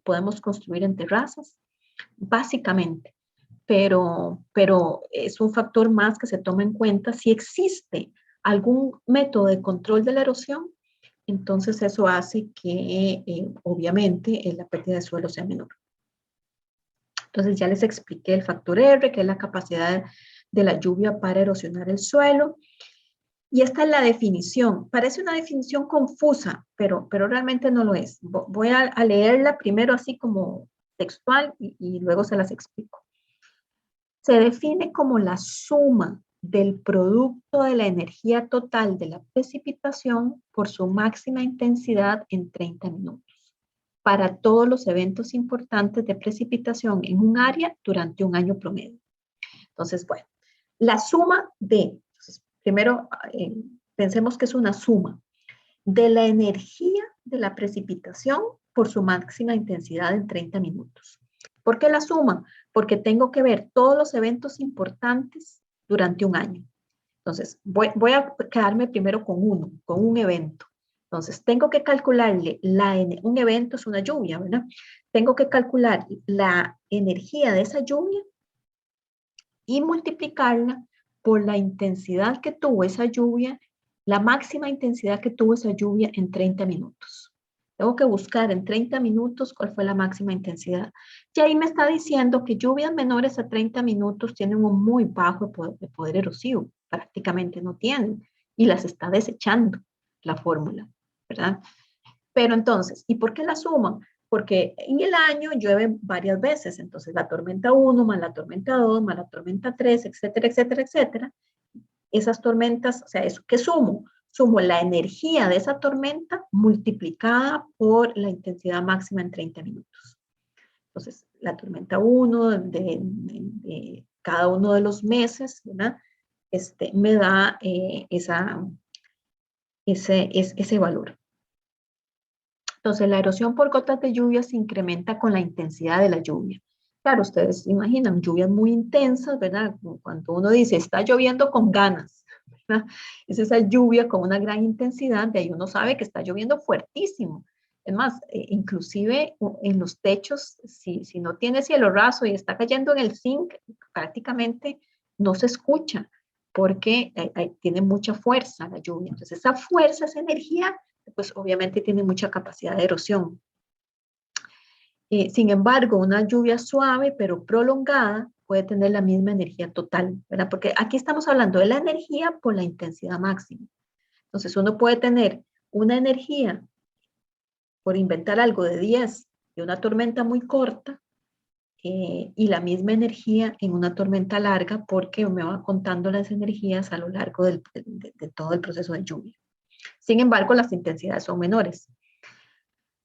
podemos construir en terrazas, básicamente. Pero es un factor más que se toma en cuenta si existe algún método de control de la erosión, entonces eso hace que obviamente la pérdida de suelo sea menor. Entonces ya les expliqué el factor R, que es la capacidad de la lluvia para erosionar el suelo. Y esta es la definición. Parece una definición confusa, pero realmente no lo es. Voy a leerla primero así como textual y luego se las explico. Se define como la suma del producto de la energía total de la precipitación por su máxima intensidad en 30 minutos para todos los eventos importantes de precipitación en un área durante un año promedio. Entonces, bueno, la suma de, primero pensemos que es una suma de la energía de la precipitación por su máxima intensidad en 30 minutos. ¿Por qué la suma? Porque tengo que ver todos los eventos importantes durante un año. Entonces, voy a quedarme primero con un evento. Entonces, tengo que calcularle, un evento es una lluvia, ¿verdad? Tengo que calcular la energía de esa lluvia y multiplicarla por la intensidad que tuvo esa lluvia, la máxima intensidad que tuvo esa lluvia en 30 minutos. Tengo que buscar en 30 minutos cuál fue la máxima intensidad. Y ahí me está diciendo que lluvias menores a 30 minutos tienen un muy bajo poder erosivo, prácticamente no tienen, y las está desechando la fórmula, ¿verdad? Pero entonces, ¿y por qué la suman? Porque en el año llueve varias veces, entonces la tormenta 1 más la tormenta 2 más la tormenta 3, etcétera, etcétera, etcétera. Esas tormentas, o sea, ¿qué sumo? Sumo la energía de esa tormenta multiplicada por la intensidad máxima en 30 minutos. Entonces, la tormenta 1 de cada uno de los meses, ¿verdad? Me da ese valor. Entonces, la erosión por gotas de lluvia se incrementa con la intensidad de la lluvia. Claro, ustedes se imaginan lluvias muy intensas, ¿verdad? Cuando uno dice, está lloviendo con ganas, ¿verdad? Es esa lluvia con una gran intensidad, de ahí uno sabe que está lloviendo fuertísimo. Es más, inclusive en los techos, si no tiene cielo raso y está cayendo en el zinc, prácticamente no se escucha porque tiene mucha fuerza la lluvia. Entonces, esa fuerza, esa energía, pues obviamente tiene mucha capacidad de erosión. Sin embargo, una lluvia suave pero prolongada puede tener la misma energía total, ¿verdad? Porque aquí estamos hablando de la energía por la intensidad máxima. Entonces, uno puede tener una energía, por inventar algo, de 10 de una tormenta muy corta y la misma energía en una tormenta larga porque me va contando las energías a lo largo de todo el proceso de lluvia. Sin embargo, las intensidades son menores.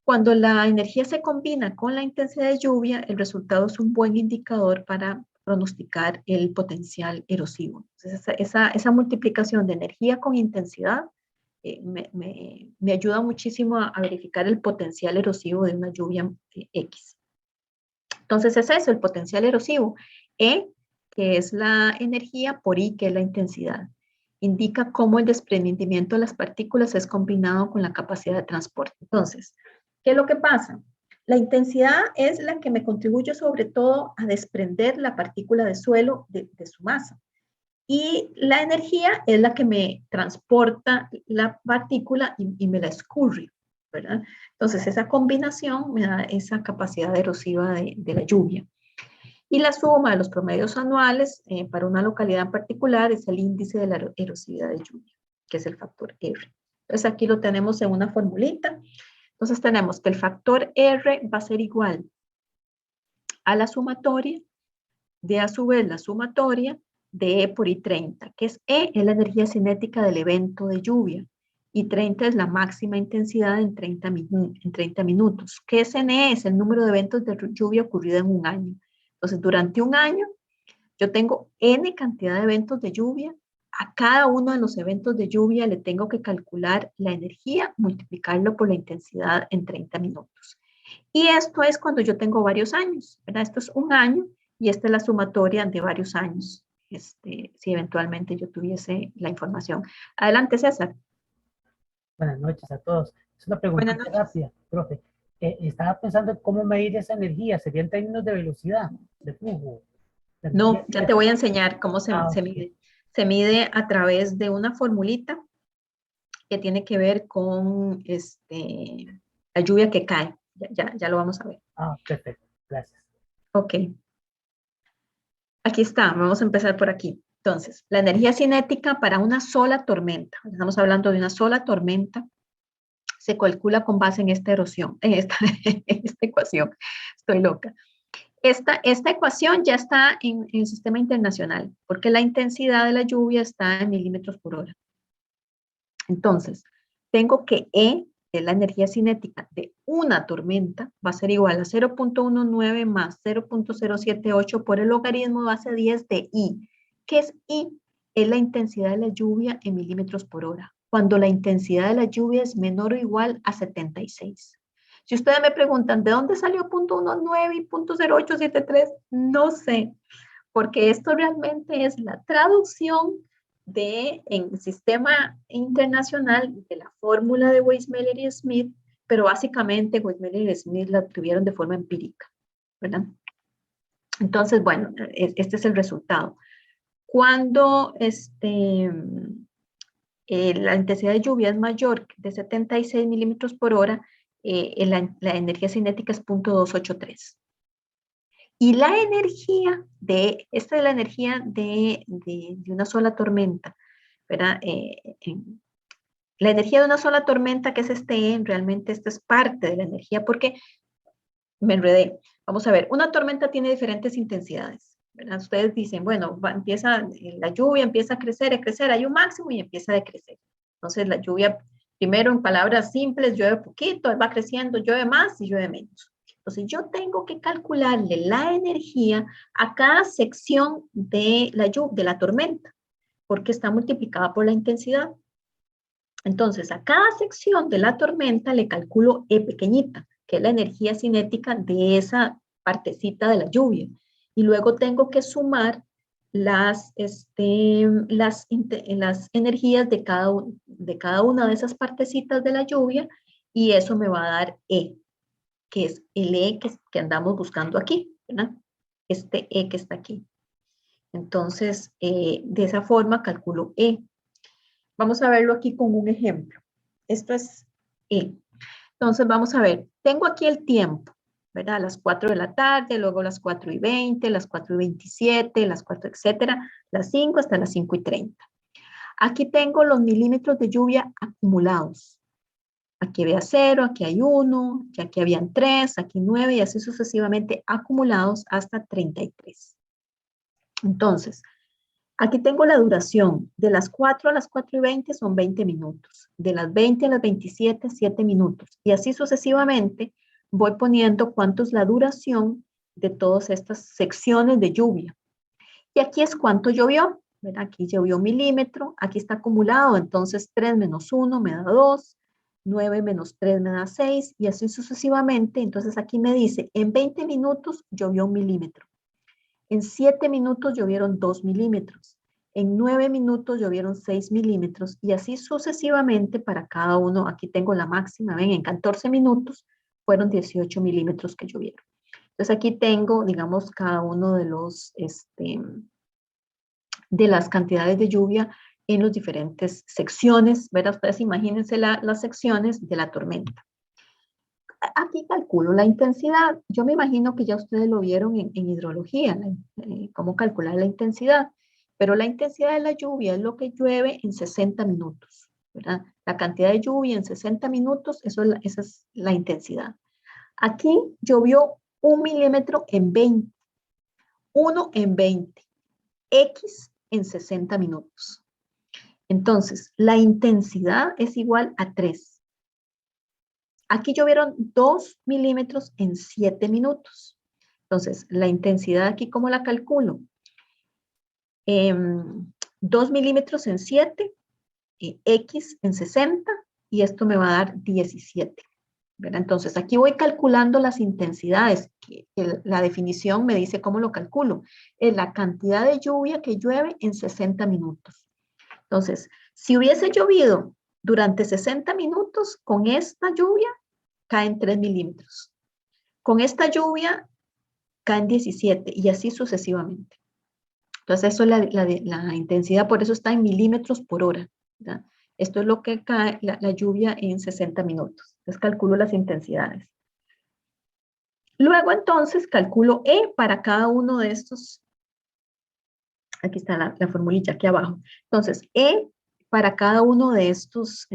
Cuando la energía se combina con la intensidad de lluvia, el resultado es un buen indicador para pronosticar el potencial erosivo. Entonces, esa multiplicación de energía con intensidad me ayuda muchísimo a verificar el potencial erosivo de una lluvia X. Entonces, es eso, el potencial erosivo. E, que es la energía, por I, que es la intensidad. Indica cómo el desprendimiento de las partículas es combinado con la capacidad de transporte. Entonces, ¿qué es lo que pasa? La intensidad es la que me contribuye sobre todo a desprender la partícula de suelo de su masa. Y la energía es la que me transporta la partícula y me la escurre, ¿verdad? Entonces, esa combinación me da esa capacidad erosiva de la lluvia. Y la suma de los promedios anuales para una localidad en particular es el índice de la erosividad de lluvia, que es el factor R. Entonces, aquí lo tenemos en una formulita. Entonces, tenemos que el factor R va a ser igual a la sumatoria de, a su vez, la sumatoria de E por I30, que es E es la energía cinética del evento de lluvia y 30 es la máxima intensidad en 30 minutos. ¿Qué es NE? Es el número de eventos de lluvia ocurrido en un año. Entonces, durante un año, yo tengo N cantidad de eventos de lluvia. A cada uno de los eventos de lluvia le tengo que calcular la energía, multiplicarlo por la intensidad en 30 minutos. Y esto es cuando yo tengo varios años, ¿verdad? Esto es un año y esta es la sumatoria de varios años, si eventualmente yo tuviese la información. Adelante, César. Buenas noches a todos. Es una Buenas preguntita noches. rápida, profe. Estaba pensando en cómo medir esa energía. ¿Sería en términos de velocidad, de flujo? De energía No, ya te voy a cinética? enseñar cómo se Ok. mide. Se mide a través de una formulita que tiene que ver con la lluvia que cae. Ya lo vamos a ver. Perfecto. Gracias. Ok, aquí está. Vamos a empezar por aquí. Entonces, la energía cinética para una sola tormenta, estamos hablando de una sola tormenta, se calcula con base en esta erosión, en esta ecuación. Estoy loca. Esta ecuación ya está en el sistema internacional, porque la intensidad de la lluvia está en milímetros por hora. Entonces, tengo que E, que es la energía cinética de una tormenta, va a ser igual a 0.19 más 0.078 por el logaritmo base 10 de I. ¿Qué es I? Es la intensidad de la lluvia en milímetros por hora, cuando la intensidad de la lluvia es menor o igual a 76. Si ustedes me preguntan, ¿de dónde salió .19 y .0873? No sé, porque esto realmente es la traducción en el sistema internacional de la fórmula de Weismuller y Smith, pero básicamente Weismuller y Smith la obtuvieron de forma empírica, ¿verdad? Entonces, bueno, este es el resultado. Cuando la intensidad de lluvia es mayor de 76 milímetros por hora, la energía cinética es 0.283. Y la energía esta es la energía de una sola tormenta, ¿verdad? La energía de una sola tormenta, que es realmente esto es parte de la energía, porque me enredé. Vamos a ver, una tormenta tiene diferentes intensidades, ¿verdad? Ustedes dicen, bueno, la lluvia empieza a crecer, hay un máximo y empieza a decrecer. Entonces la lluvia, primero en palabras simples, llueve poquito, va creciendo, llueve más y llueve menos. Entonces yo tengo que calcularle la energía a cada sección de la tormenta, porque está multiplicada por la intensidad. Entonces a cada sección de la tormenta le calculo E pequeñita, que es la energía cinética de esa partecita de la lluvia. Y luego tengo que sumar las energías de cada una de esas partecitas de la lluvia y eso me va a dar E, que es el E que andamos buscando aquí, ¿verdad? Este E que está aquí. Entonces, de esa forma calculo E. Vamos a verlo aquí con un ejemplo. Esto es E. Entonces, vamos a ver. Tengo aquí el tiempo, ¿verdad? A las 4 de la tarde, luego las 4:20, las 4:27, las 4, etcétera, las 5 hasta las 5:30. Aquí tengo los milímetros de lluvia acumulados. Aquí había 0, aquí hay 1, aquí habían 3, aquí 9 y así sucesivamente acumulados hasta 33. Entonces, aquí tengo la duración. De las 4 a las 4:20 son 20 minutos. De las 20 a las 27, 7 minutos. Y así sucesivamente voy poniendo cuánto es la duración de todas estas secciones de lluvia. Y aquí es cuánto llovió. ¿Verdad? Aquí llovió milímetro, aquí está acumulado, entonces 3 menos 1 me da 2, 9 menos 3 me da 6, y así sucesivamente. Entonces aquí me dice, en 20 minutos llovió 1 milímetro. En 7 minutos llovieron 2 milímetros. En 9 minutos llovieron 6 milímetros y así sucesivamente para cada uno. Aquí tengo la máxima, ven, en 14 minutos fueron 18 milímetros que llovieron. Entonces aquí tengo, digamos, cada uno de las cantidades de lluvia en las diferentes secciones, ¿verdad? Ustedes imagínense las secciones de la tormenta. Aquí calculo la intensidad. Yo me imagino que ya ustedes lo vieron en hidrología, cómo calcular la intensidad. Pero la intensidad de la lluvia es lo que llueve en 60 minutos, ¿verdad? La cantidad de lluvia en 60 minutos, esa es la intensidad. Aquí llovió 1 milímetro en 20, 1 en 20, X en 60 minutos. Entonces, la intensidad es igual a 3. Aquí llovieron 2 milímetros en 7 minutos. Entonces, la intensidad aquí, ¿cómo la calculo? 2 milímetros en 7, X en 60, y esto me va a dar 17. ¿Verdad? Entonces, aquí voy calculando las intensidades. La definición me dice cómo lo calculo. Es la cantidad de lluvia que llueve en 60 minutos. Entonces, si hubiese llovido durante 60 minutos, con esta lluvia caen 3 milímetros. Con esta lluvia caen 17 y así sucesivamente. Entonces, eso es la intensidad, por eso está en milímetros por hora. ¿Verdad? Esto es lo que cae la lluvia en 60 minutos. Entonces, calculo las intensidades. Luego, entonces, calculo E para cada uno de estos. Aquí está la formulita aquí abajo. Entonces, E para cada uno de estas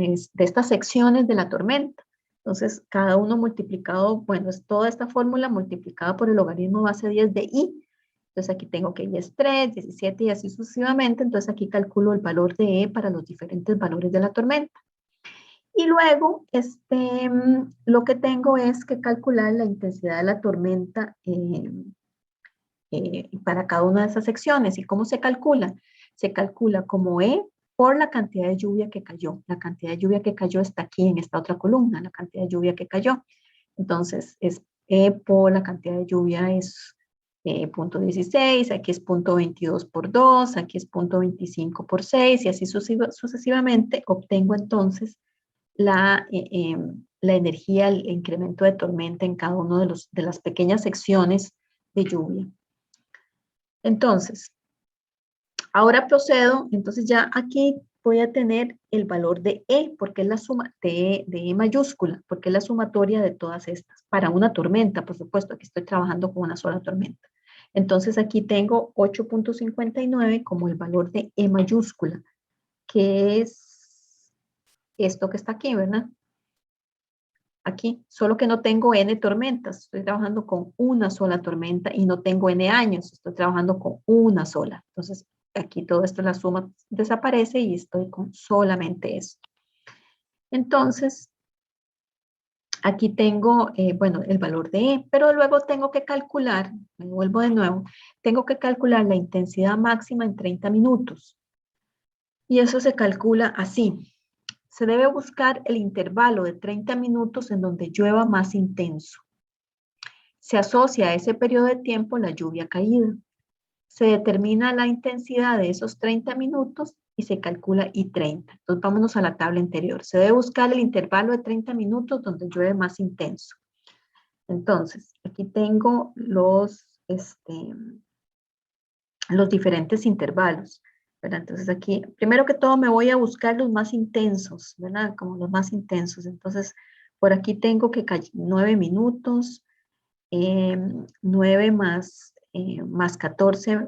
secciones de la tormenta. Entonces, cada uno multiplicado, bueno, es toda esta fórmula multiplicada por el logaritmo base 10 de I. Entonces, aquí tengo que I es 3, 17 y así sucesivamente. Entonces, aquí calculo el valor de E para los diferentes valores de la tormenta. Y luego, lo que tengo es que calcular la intensidad de la tormenta para cada una de esas secciones. ¿Y cómo se calcula? Se calcula como E por la cantidad de lluvia que cayó. La cantidad de lluvia que cayó está aquí en esta otra columna, la cantidad de lluvia que cayó. Entonces, es E por la cantidad de lluvia es 0.16, aquí es 0.22 por 2, aquí es 0.25 por 6, y así sucesivamente obtengo entonces la energía, el incremento de tormenta en cada uno de las pequeñas secciones de lluvia. Entonces, ahora procedo, entonces ya aquí voy a tener el valor de E, porque es la suma de E mayúscula, porque es la sumatoria de todas estas, para una tormenta, por supuesto, aquí estoy trabajando con una sola tormenta. Entonces aquí tengo 8.59 como el valor de E mayúscula, que es esto que está aquí, ¿verdad? Aquí, solo que no tengo N tormentas, estoy trabajando con una sola tormenta y no tengo N años, estoy trabajando con una sola. Entonces, aquí todo esto, la suma desaparece y estoy con solamente esto. Entonces, aquí tengo, bueno, el valor de E, pero luego tengo que calcular, me vuelvo de nuevo, tengo que calcular la intensidad máxima en 30 minutos. Y eso se calcula así. Se debe buscar el intervalo de 30 minutos en donde llueva más intenso. Se asocia a ese periodo de tiempo la lluvia caída. Se determina la intensidad de esos 30 minutos y se calcula I30. Entonces vámonos a la tabla anterior. Se debe buscar el intervalo de 30 minutos donde llueve más intenso. Entonces, aquí tengo los diferentes intervalos, ¿verdad? Entonces aquí, primero que todo me voy a buscar los más intensos, ¿verdad? Como los más intensos. Entonces, por aquí tengo que 9 minutos, 9 más 14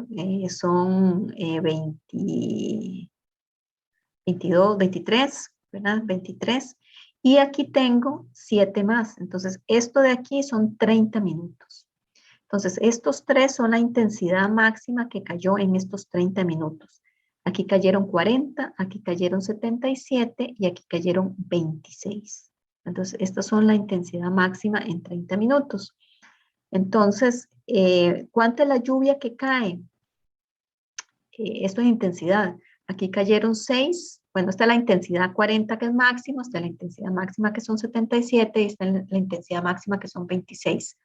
son 22, 23, ¿verdad? 23. Y aquí tengo 7 más. Entonces, esto de aquí son 30 minutos. Entonces, estos tres son la intensidad máxima que cayó en estos 30 minutos. Aquí cayeron 40, aquí cayeron 77 y aquí cayeron 26. Entonces, estas son la intensidad máxima en 30 minutos. Entonces, ¿cuánta es la lluvia que cae? Esto es intensidad. Aquí cayeron 6. Bueno, esta es la intensidad 40 que es máximo, esta es la intensidad máxima que son 77 y esta es la intensidad máxima que son 26.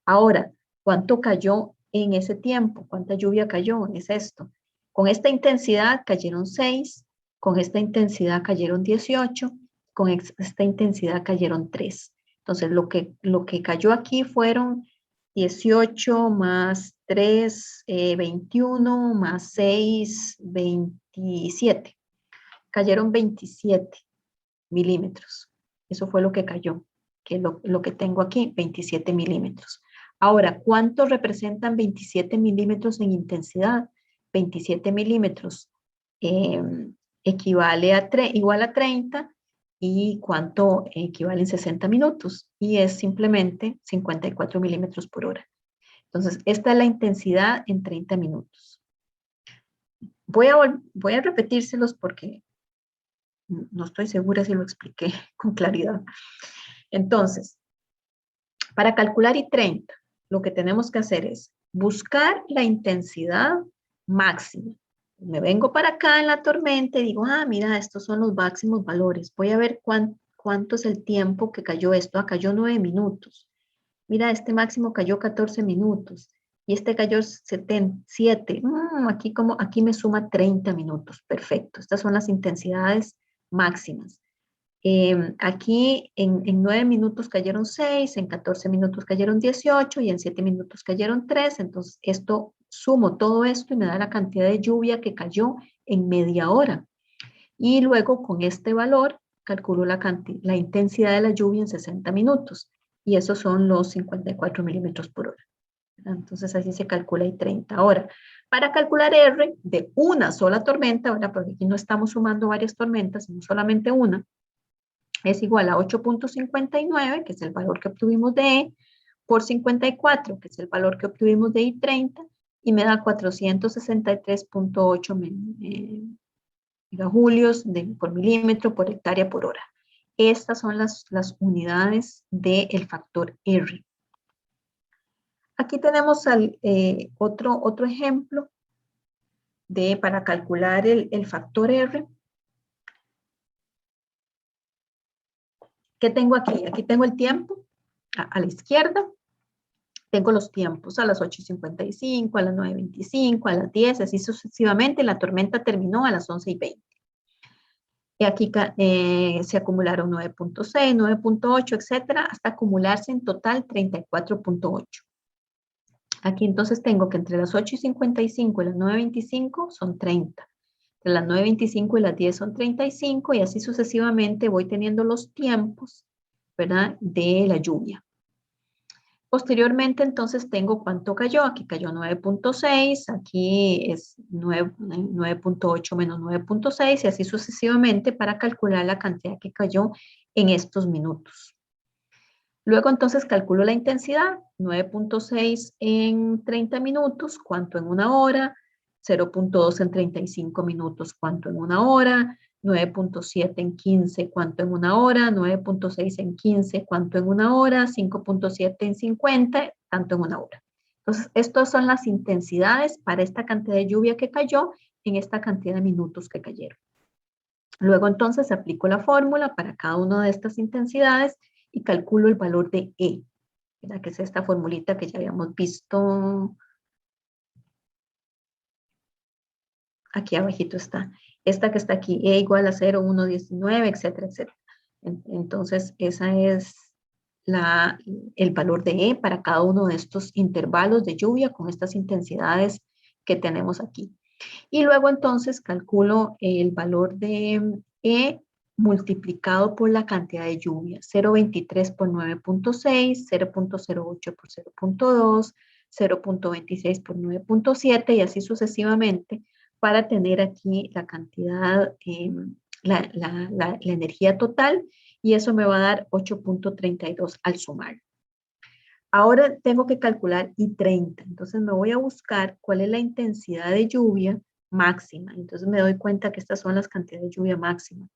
Ahora, ¿cuánto cayó en ese tiempo? ¿Cuánta lluvia cayó? Es esto. Con esta intensidad cayeron 6, con esta intensidad cayeron 18, con esta intensidad cayeron 3. Entonces, lo que cayó aquí fueron 18 más 3, 21 más 6, 27. Cayeron 27 milímetros. Eso fue lo que cayó, que lo que tengo aquí, 27 milímetros. Ahora, ¿cuánto representan 27 milímetros en intensidad? 27 milímetros equivale a igual a 30, y cuánto equivale en 60 minutos, y es simplemente 54 milímetros por hora. Entonces, esta es la intensidad en 30 minutos. Voy a repetírselos porque no estoy segura si lo expliqué con claridad. Entonces, para calcular I30, lo que tenemos que hacer es buscar la intensidad máxima. Me vengo para acá en la tormenta y digo, ah, mira, estos son los máximos valores. Voy a ver cuánto es el tiempo que cayó esto. Ah, cayó 9 minutos. Mira, este máximo cayó 14 minutos y este cayó 7. Aquí me suma 30 minutos. Perfecto. Estas son las intensidades máximas. Aquí en 9 minutos cayeron 6, en 14 minutos cayeron 18 y en 7 minutos cayeron 3. Entonces, sumo todo esto y me da la cantidad de lluvia que cayó en media hora. Y luego con este valor calculo la intensidad de la lluvia en 60 minutos. Y esos son los 54 milímetros por hora. Entonces, así se calcula I30. Ahora, para calcular R de una sola tormenta, ¿verdad? Porque aquí no estamos sumando varias tormentas, sino solamente una, es igual a 8.59, que es el valor que obtuvimos de E, por 54, que es el valor que obtuvimos de I30, y me da 463.8 megajulios por milímetro por hectárea por hora. Estas son las unidades del factor R. Aquí tenemos otro ejemplo para calcular el factor R. ¿Qué tengo aquí? Aquí tengo el tiempo a la izquierda. Tengo los tiempos a las 8:55, a las 9:25, a las 10, así sucesivamente. La tormenta terminó a las 11:20. Y aquí se acumularon 9.6, 9.8, etcétera, hasta acumularse en total 34.8. Aquí entonces tengo que entre las 8:55 y las 9:25 son 30. Entre las 9:25 y las 10 son 35 y así sucesivamente voy teniendo los tiempos, ¿verdad? De la lluvia. Posteriormente, entonces, tengo cuánto cayó. Aquí cayó 9.6, aquí es 9.8 menos 9.6 y así sucesivamente para calcular la cantidad que cayó en estos minutos. Luego, entonces, calculo la intensidad. 9.6 en 30 minutos, ¿cuánto en una hora? 0.2 en 35 minutos, ¿cuánto en una hora? 9.7 en 15, ¿cuánto en una hora? 9.6 en 15, ¿cuánto en una hora? 5.7 en 50, ¿tanto en una hora? Entonces, estas son las intensidades para esta cantidad de lluvia que cayó en esta cantidad de minutos que cayeron. Luego, entonces, aplico la fórmula para cada una de estas intensidades y calculo el valor de E, ¿verdad? Que es esta formulita que ya habíamos visto. Aquí abajito está. Esta que está aquí, E igual a 0, 1, 19, etcétera, etcétera. Entonces, esa es el valor de E para cada uno de estos intervalos de lluvia con estas intensidades que tenemos aquí. Y luego, entonces, calculo el valor de E multiplicado por la cantidad de lluvia. 0.23 por 9.6, 0.08 por 0.2, 0.26 por 9.7 y así sucesivamente, para tener aquí la cantidad, la energía total, y eso me va a dar 8.32 al sumar. Ahora tengo que calcular I30, entonces me voy a buscar cuál es la intensidad de lluvia máxima. Entonces me doy cuenta que estas son las cantidades de lluvia máxima.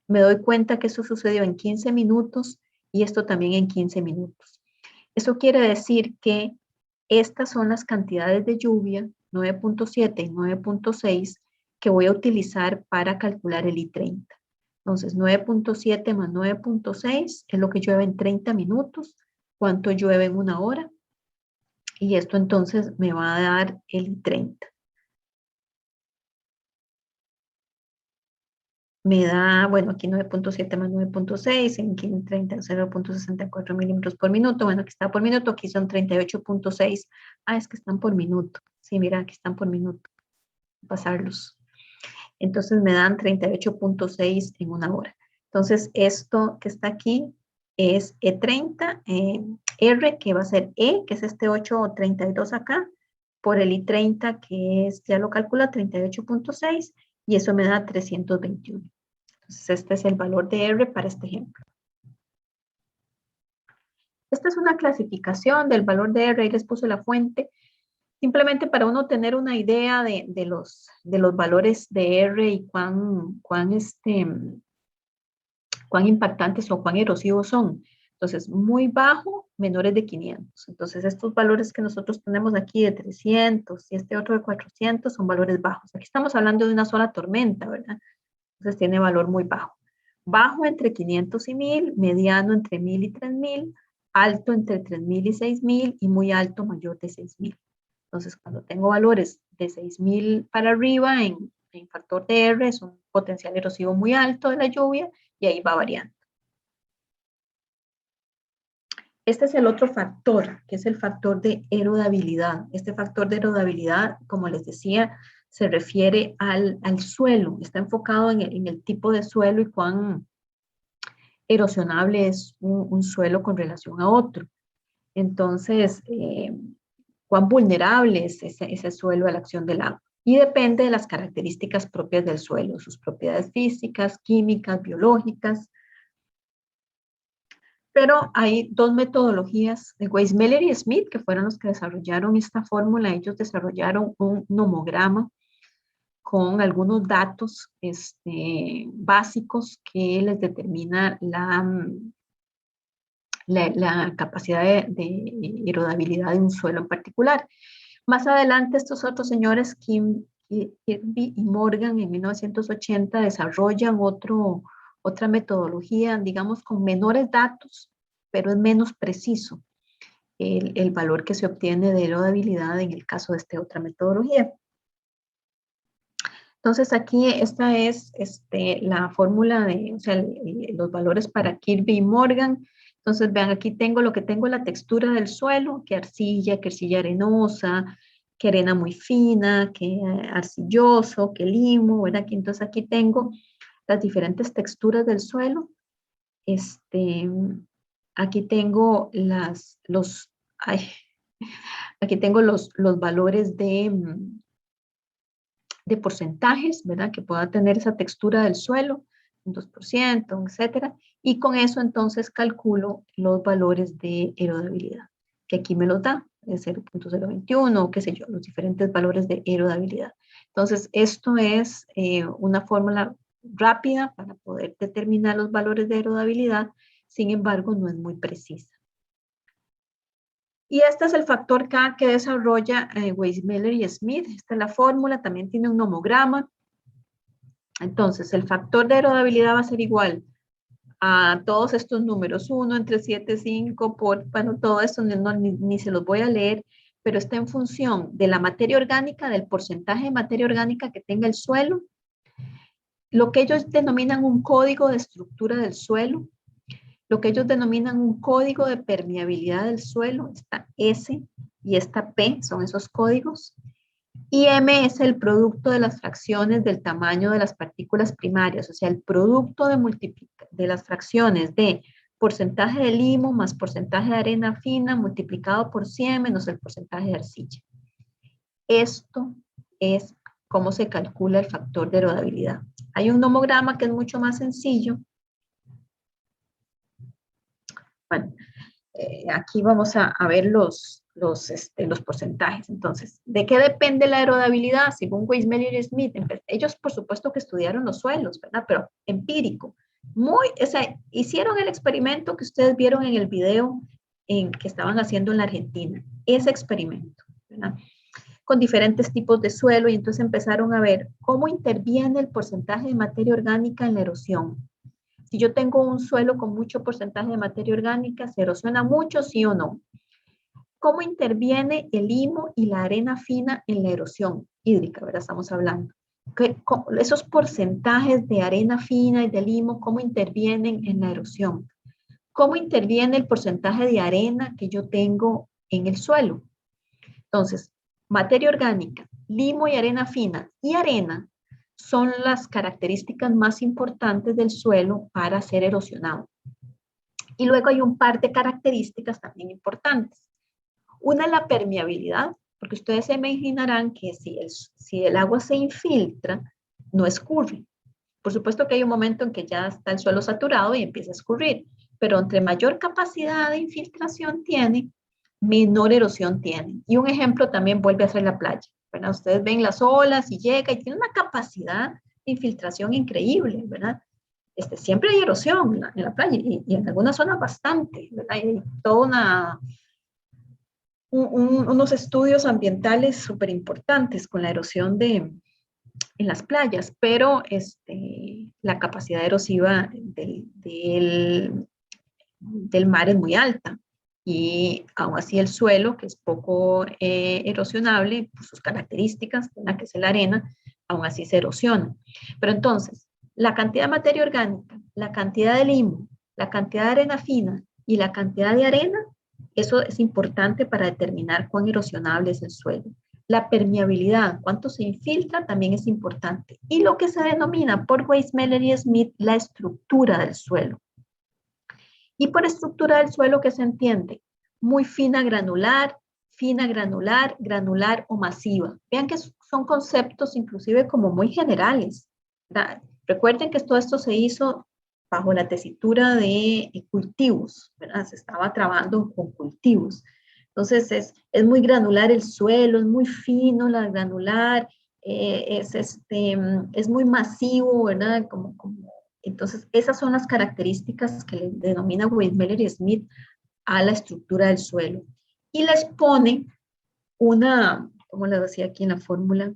Me doy cuenta que eso sucedió en 15 minutos y esto también en 15 minutos. Eso quiere decir que estas son las cantidades de lluvia, 9.7 y 9.6, que voy a utilizar para calcular el I30. Entonces, 9.7 más 9.6 es lo que llueve en 30 minutos. ¿Cuánto llueve en una hora? Y esto entonces me va a dar el I30. Me da, bueno, aquí 9.7 más 9.6, en 30, 0.64 milímetros por minuto. Bueno, aquí está por minuto, aquí son 38.6. Ah, es que están por minuto. Sí, mira, aquí están por minuto. Pasarlos. Entonces me dan 38.6 en una hora. Entonces, esto que está aquí es E30, R, que va a ser E, que es este 8.32 acá, por el I30, que es, ya lo calcula, 38.6, y eso me da 321. Entonces, este es el valor de R para este ejemplo. Esta es una clasificación del valor de R, ahí les puse la fuente, simplemente para uno tener una idea de los valores de R y cuán impactantes o cuán erosivos son. Entonces, muy bajo menores de 500. Entonces, estos valores que nosotros tenemos aquí de 300 y este otro de 400 son valores bajos. Aquí estamos hablando de una sola tormenta, ¿verdad? Entonces, tiene valor muy bajo. Bajo entre 500 y 1000, mediano entre 1000 y 3000, alto entre 3000 y 6000 y muy alto mayor de 6000. Entonces, cuando tengo valores de 6000 para arriba en factor de R, es un potencial erosivo muy alto de la lluvia y ahí va variando. Este es el otro factor, que es el factor de erodabilidad. Este factor de erodabilidad, como les decía, se refiere al suelo. Está enfocado en el tipo de suelo y cuán erosionable es un suelo con relación a otro. Entonces, cuán vulnerable es ese suelo a la acción del agua. Y depende de las características propias del suelo, sus propiedades físicas, químicas, biológicas. Pero hay dos metodologías, de Weismuller y Smith, que fueron los que desarrollaron esta fórmula. Ellos desarrollaron un nomograma con algunos datos básicos que les determina la capacidad de erodabilidad de un suelo en particular. Más adelante, estos otros señores, Kirby y Morgan, en 1980, desarrollan otra metodología, digamos, con menores datos, pero es menos preciso el valor que se obtiene de erodabilidad en el caso de esta otra metodología. Entonces, aquí esta es la fórmula de, o sea, los valores para Kirby y Morgan. Entonces, vean, aquí tengo lo que tengo la textura del suelo, que arcilla arenosa, que arena muy fina, que arcilloso, que limo, ¿verdad? Entonces, aquí tengo las diferentes texturas del suelo. Aquí tengo aquí tengo los valores de porcentajes, ¿verdad? Que pueda tener esa textura del suelo, un 2%, etcétera. Y con eso entonces calculo los valores de erodabilidad, que aquí me los da, de 0.021, qué sé yo, los diferentes valores de erodabilidad. Entonces, esto es una fórmula rápida para poder determinar los valores de erodabilidad, sin embargo, no es muy precisa. Y este es el factor K que desarrolla Weismuller y Smith. Esta es la fórmula, también tiene un nomograma. Entonces, el factor de erodabilidad va a ser igual a todos estos números, 1 entre 7, 5, bueno, todo esto ni se los voy a leer, pero está en función de la materia orgánica, del porcentaje de materia orgánica que tenga el suelo, lo que ellos denominan un código de estructura del suelo, lo que ellos denominan un código de permeabilidad del suelo, esta S y esta P son esos códigos, y M es el producto de las fracciones del tamaño de las partículas primarias, o sea, el producto de las fracciones de porcentaje de limo más porcentaje de arena fina multiplicado por 100 menos el porcentaje de arcilla. Esto es cómo se calcula el factor de erodabilidad. Hay un nomograma que es mucho más sencillo. Bueno, aquí vamos a ver los porcentajes. Entonces, ¿de qué depende la erodabilidad? Según Weismuller y Smith, ellos por supuesto que estudiaron los suelos, ¿verdad? Pero empírico. Hicieron el experimento que ustedes vieron en el video que estaban haciendo en la Argentina. Ese experimento, ¿verdad? Con diferentes tipos de suelo y entonces empezaron a ver cómo interviene el porcentaje de materia orgánica en la erosión. Si yo tengo un suelo con mucho porcentaje de materia orgánica, ¿se erosiona mucho, sí o no? ¿Cómo interviene el limo y la arena fina en la erosión hídrica, ¿verdad? Estamos hablando. Esos porcentajes de arena fina y de limo, ¿cómo intervienen en la erosión? ¿Cómo interviene el porcentaje de arena que yo tengo en el suelo? Entonces, materia orgánica, limo y arena fina y arena son las características más importantes del suelo para ser erosionado. Y luego hay un par de características también importantes. Una es la permeabilidad, porque ustedes se imaginarán que si el agua se infiltra, no escurre. Por supuesto que hay un momento en que ya está el suelo saturado y empieza a escurrir, pero entre mayor capacidad de infiltración tiene, menor erosión tiene. Y un ejemplo también vuelve a ser la playa. ¿Verdad? Ustedes ven las olas y llega y tiene una capacidad de infiltración increíble, ¿verdad? siempre hay erosión en la playa y en algunas zonas bastante, ¿verdad? Hay toda unos estudios ambientales súper importantes con la erosión en las playas, pero la capacidad erosiva del mar es muy alta y aún así el suelo, que es poco erosionable, por sus características, la que es la arena, aún así se erosiona. Pero entonces, la cantidad de materia orgánica, la cantidad de limo, la cantidad de arena fina y la cantidad de arena, eso es importante para determinar cuán erosionable es el suelo. La permeabilidad, cuánto se infiltra, también es importante. Y lo que se denomina por Weismeller y Smith la estructura del suelo. Y por estructura del suelo, ¿qué se entiende? Muy fina, granular o masiva. Vean que son conceptos inclusive como muy generales, ¿verdad? Recuerden que todo esto se hizo bajo la tesitura de cultivos, ¿verdad? Se estaba trabajando con cultivos. Entonces es muy granular el suelo, es muy fino la granular, es muy masivo, ¿verdad? Entonces, esas son las características que le denomina Weismeller y Smith a la estructura del suelo. Y les pone como les decía aquí en la fórmula,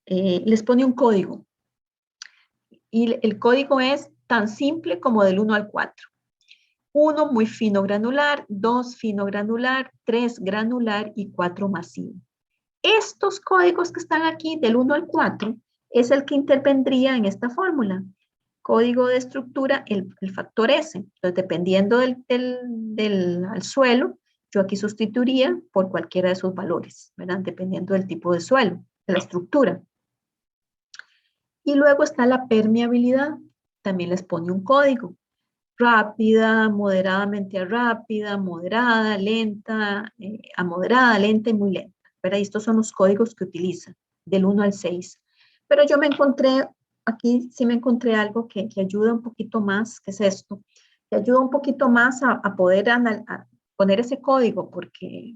les pone un código. Y el código es tan simple como del 1 al 4. 1, muy fino granular, 2, fino granular, 3, granular y 4, masivo. Estos códigos que están aquí, del 1 al 4, es el que intervendría en esta fórmula. Código de estructura, el factor S. Entonces, dependiendo al suelo, yo aquí sustituiría por cualquiera de esos valores, ¿verdad? Dependiendo del tipo de suelo, de la estructura. Y luego está la permeabilidad. También les pone un código. Rápida, moderadamente rápida, moderada, lenta, a moderada, lenta y muy lenta. ¿Verdad? Y estos son los códigos que utiliza, del 1 al 6. Pero yo aquí sí me encontré algo que ayuda un poquito más, que es esto, que ayuda un poquito más a poder poner ese código, porque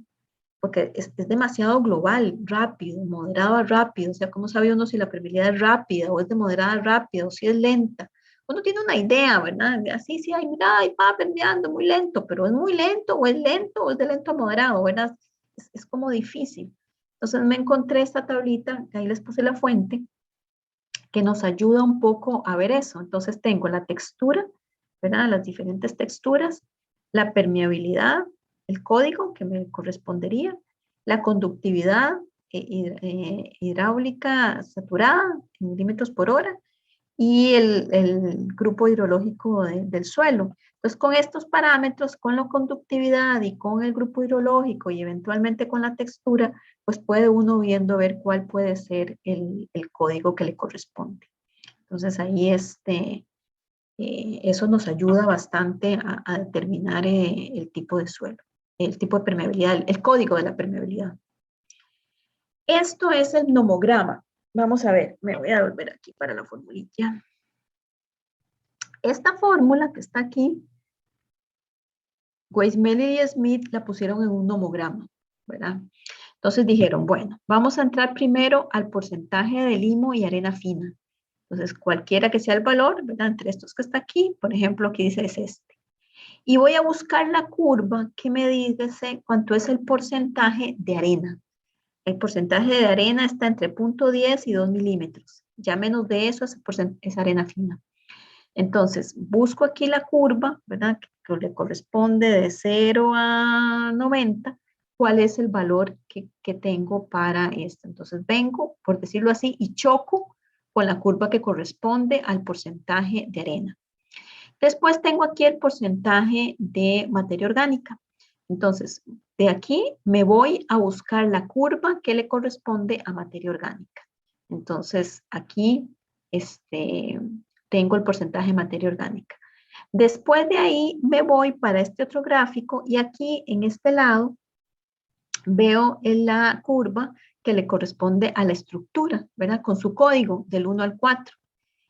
es demasiado global, rápido, moderado a rápido. O sea, ¿cómo sabe uno si la permeabilidad es rápida o es de moderada a rápida o si es lenta? Uno tiene una idea, ¿verdad? Así, sí, ay, mira, ay, va permeando muy lento, pero es muy lento o es de lento a moderado, ¿verdad? Es como difícil. Entonces me encontré esta tablita, que ahí les puse la fuente, que nos ayuda un poco a ver eso. Entonces tengo la textura, ¿verdad? Las diferentes texturas, la permeabilidad, el código que me correspondería, la conductividad hidráulica saturada en milímetros por hora y el grupo hidrológico del suelo. Entonces, con estos parámetros, con la conductividad y con el grupo hidrológico y eventualmente con la textura, pues puede uno ver cuál puede ser el código que le corresponde. Entonces, ahí eso nos ayuda bastante a determinar el tipo de suelo, el tipo de permeabilidad, el código de la permeabilidad. Esto es el nomograma. Vamos a ver, me voy a volver aquí para la formulilla. Esta fórmula que está aquí, Weismeller y Smith la pusieron en un nomograma, ¿verdad? Entonces dijeron, bueno, vamos a entrar primero al porcentaje de limo y arena fina. Entonces, cualquiera que sea el valor, ¿verdad? Entre estos que está aquí, por ejemplo, aquí dice es este. Y voy a buscar la curva que me dice cuánto es el porcentaje de arena. El porcentaje de arena está entre 0.10 y 2 milímetros. Ya menos de eso es arena fina. Entonces, busco aquí la curva, ¿verdad? Que le corresponde de 0 a 90. ¿Cuál es el valor que tengo para esto? Entonces, vengo, por decirlo así, y choco con la curva que corresponde al porcentaje de arena. Después tengo aquí el porcentaje de materia orgánica. Entonces, de aquí me voy a buscar la curva que le corresponde a materia orgánica. Entonces, aquí tengo el porcentaje de materia orgánica. Después de ahí me voy para este otro gráfico y aquí en este lado veo en la curva que le corresponde a la estructura, ¿verdad? Con su código del 1 al 4.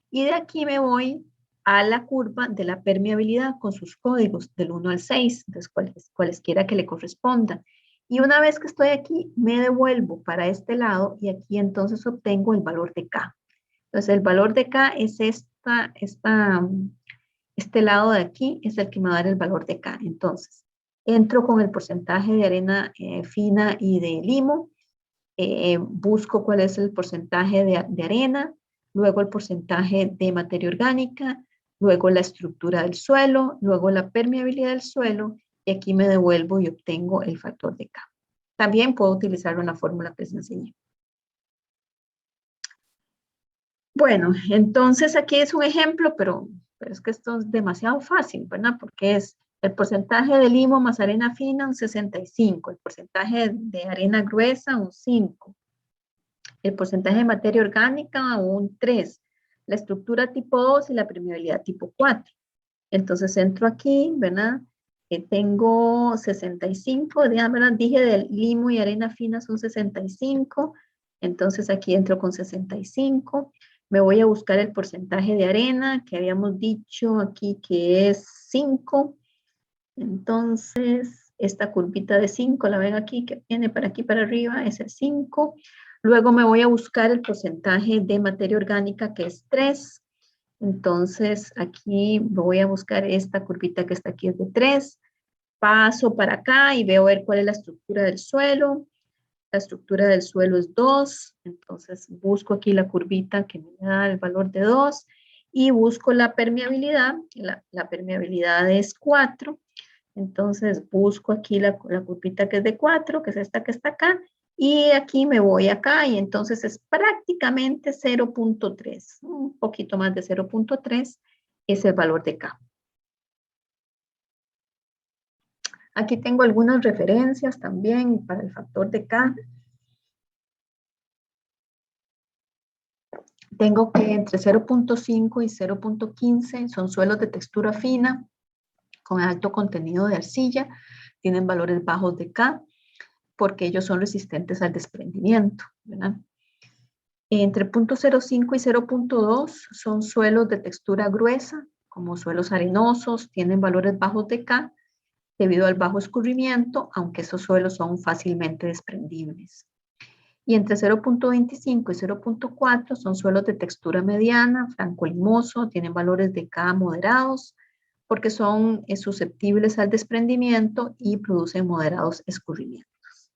Y de aquí me voy a la curva de la permeabilidad con sus códigos del 1 al 6, entonces cualesquiera que le correspondan. Y una vez que estoy aquí, me devuelvo para este lado y aquí entonces obtengo el valor de K. Entonces el valor de K es este lado de aquí es el que me va a dar el valor de K. Entonces, entro con el porcentaje de arena fina y de limo, busco cuál es el porcentaje de arena, luego el porcentaje de materia orgánica, luego la estructura del suelo, luego la permeabilidad del suelo, y aquí me devuelvo y obtengo el factor de K. También puedo utilizar una fórmula que les enseñé. Bueno, entonces aquí es un ejemplo, pero es que esto es demasiado fácil, ¿verdad? Porque es el porcentaje de limo más arena fina, un 65, el porcentaje de arena gruesa, un 5, el porcentaje de materia orgánica, un 3, la estructura tipo 2 y la permeabilidad tipo 4. Entonces entro aquí, ¿verdad? Tengo 65, ¿verdad? Dije del limo y arena fina son 65, entonces aquí entro con 65. Me voy a buscar el porcentaje de arena que habíamos dicho aquí que es 5. Entonces, esta curvita de 5, la ven aquí, que viene para aquí para arriba, es el 5. Luego me voy a buscar el porcentaje de materia orgánica que es 3. Entonces, aquí voy a buscar esta curvita que está aquí es de 3. Paso para acá y veo ver cuál es la estructura del suelo. La estructura del suelo es 2, entonces busco aquí la curvita que me da el valor de 2 y busco la permeabilidad, la permeabilidad es 4, entonces busco aquí la curvita que es de 4, que es esta que está acá, y aquí me voy acá y entonces es prácticamente 0.3, un poquito más de 0.3 es el valor de K. Aquí tengo algunas referencias también para el factor de K. Tengo que entre 0.5 y 0.15 son suelos de textura fina con alto contenido de arcilla, tienen valores bajos de K porque ellos son resistentes al desprendimiento, ¿verdad? Entre 0.05 y 0.2 son suelos de textura gruesa, como suelos arenosos, tienen valores bajos de K debido al bajo escurrimiento, aunque esos suelos son fácilmente desprendibles. Y entre 0.25 y 0.4 son suelos de textura mediana, franco-limoso, tienen valores de K moderados, porque son susceptibles al desprendimiento y producen moderados escurrimientos.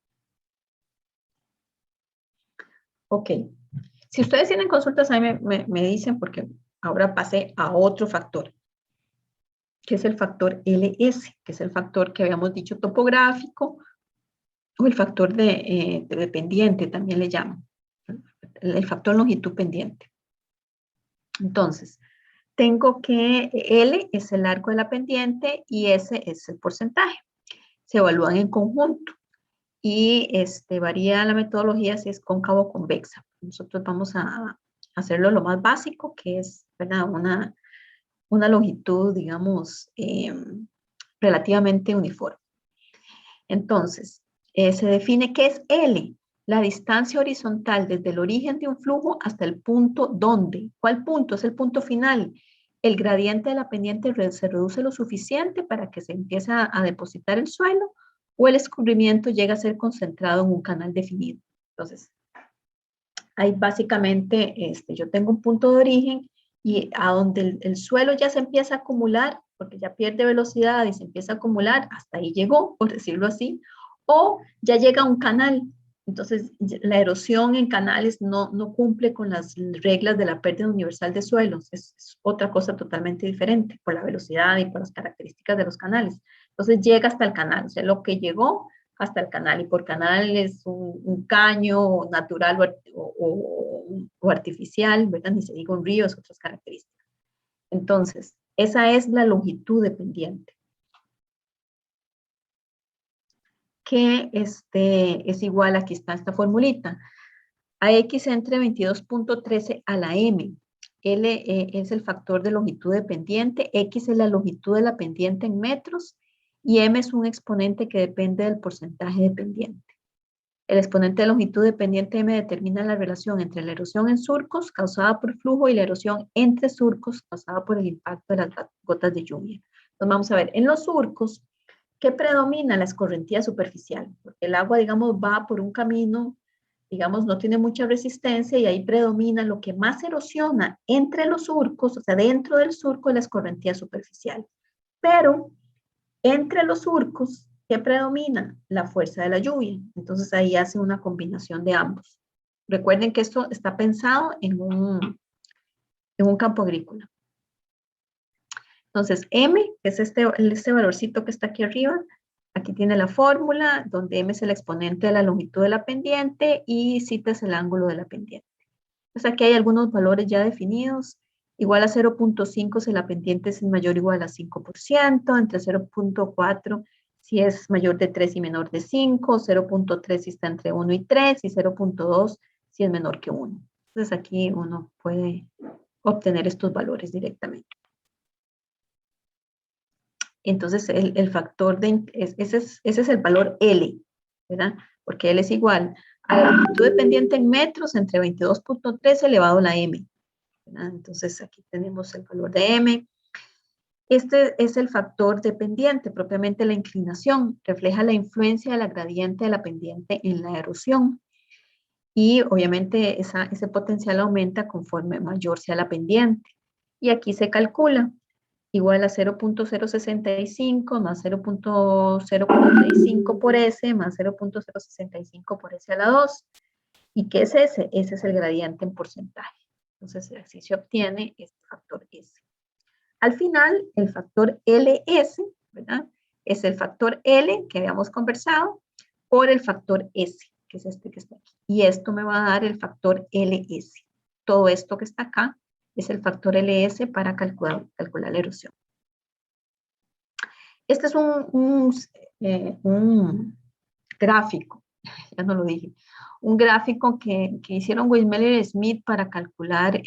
Ok, si ustedes tienen consultas, ahí me dicen, porque ahora pasé a otro factor, que es el factor LS, que es el factor que habíamos dicho topográfico, o el factor de pendiente, también le llaman, el factor longitud pendiente. Entonces, tengo que L es el arco de la pendiente y S es el porcentaje. Se evalúan en conjunto y varía la metodología si es cóncavo o convexa. Nosotros vamos a hacerlo lo más básico, que es, ¿verdad?, una longitud, digamos, relativamente uniforme. Entonces, se define qué es L, la distancia horizontal desde el origen de un flujo hasta el punto donde. ¿Cuál punto? Es el punto final. El gradiente de la pendiente se reduce lo suficiente para que se empiece a depositar el suelo o el escurrimiento llega a ser concentrado en un canal definido. Entonces, ahí básicamente yo tengo un punto de origen y a donde el suelo ya se empieza a acumular, porque ya pierde velocidad y se empieza a acumular, hasta ahí llegó, por decirlo así, o ya llega a un canal. Entonces, la erosión en canales no cumple con las reglas de la pérdida universal de suelos. Es otra cosa totalmente diferente por la velocidad y por las características de los canales. Entonces, llega hasta el canal. O sea, lo que llegó hasta el canal. Y por canal es un caño natural o artificial, ¿verdad? Ni se diga un río, es otras características. Entonces, esa es la longitud de pendiente. Que es igual, aquí está esta formulita, a X entre 22.13 a la M. L es el factor de longitud de pendiente, X es la longitud de la pendiente en metros y M es un exponente que depende del porcentaje de pendiente. El exponente de longitud de pendiente M determina la relación entre la erosión en surcos causada por flujo y la erosión entre surcos causada por el impacto de las gotas de lluvia. Entonces vamos a ver, en los surcos, ¿qué predomina? La escorrentía superficial, porque el agua, digamos, va por un camino digamos, no tiene mucha resistencia y ahí predomina lo que más erosiona entre los surcos, o sea, dentro del surco es la escorrentía superficial. Pero entre los surcos, ¿qué predomina? La fuerza de la lluvia. Entonces ahí hace una combinación de ambos. Recuerden que esto está pensado en un campo agrícola. Entonces, M, que es este valorcito que está aquí arriba, aquí tiene la fórmula, donde M es el exponente de la longitud de la pendiente y zeta es el ángulo de la pendiente. Entonces, aquí hay algunos valores ya definidos. Igual a 0.5 si la pendiente es mayor o igual a 5%, entre 0.4 si es mayor de 3 y menor de 5, 0.3 si está entre 1 y 3 y 0.2 si es menor que 1. Entonces, aquí uno puede obtener estos valores directamente. Entonces, el factor ese es el valor L, ¿verdad? Porque L es igual a la longitud de pendiente en metros entre 22.3 elevado a la M, ¿verdad? Entonces, aquí tenemos el valor de M. Este es el factor de pendiente, propiamente la inclinación, refleja la influencia de la gradiente de la pendiente en la erosión. Y obviamente ese potencial aumenta conforme mayor sea la pendiente. Y aquí se calcula igual a 0.065 más 0.045 por S más 0.065 por S a la 2. ¿Y qué es ese? Ese es el gradiente en porcentaje. Entonces, así se obtiene este factor S. Al final, el factor LS, ¿verdad? Es el factor L que habíamos conversado por el factor S, que es este que está aquí. Y esto me va a dar el factor LS. Todo esto que está acá es el factor LS para calcular la erosión. Este es un gráfico, ya no lo dije, un gráfico que hicieron Weismuller y Smith para calcular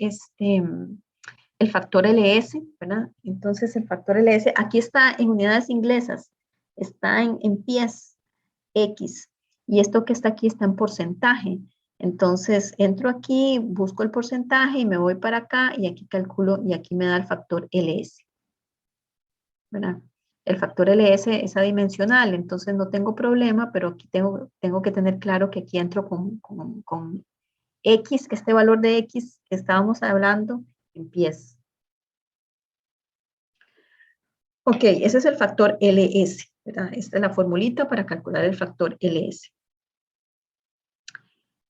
el factor LS, ¿verdad? Entonces el factor LS, aquí está en unidades inglesas, está en pies X, y esto que está aquí está en porcentaje. Entonces entro aquí, busco el porcentaje y me voy para acá y aquí calculo y aquí me da el factor LS, ¿verdad? El factor LS es adimensional, entonces no tengo problema, pero aquí tengo que tener claro que aquí entro con X, este valor de X que estábamos hablando en pies. Ok, ese es el factor LS, ¿verdad? Esta es la formulita para calcular el factor LS.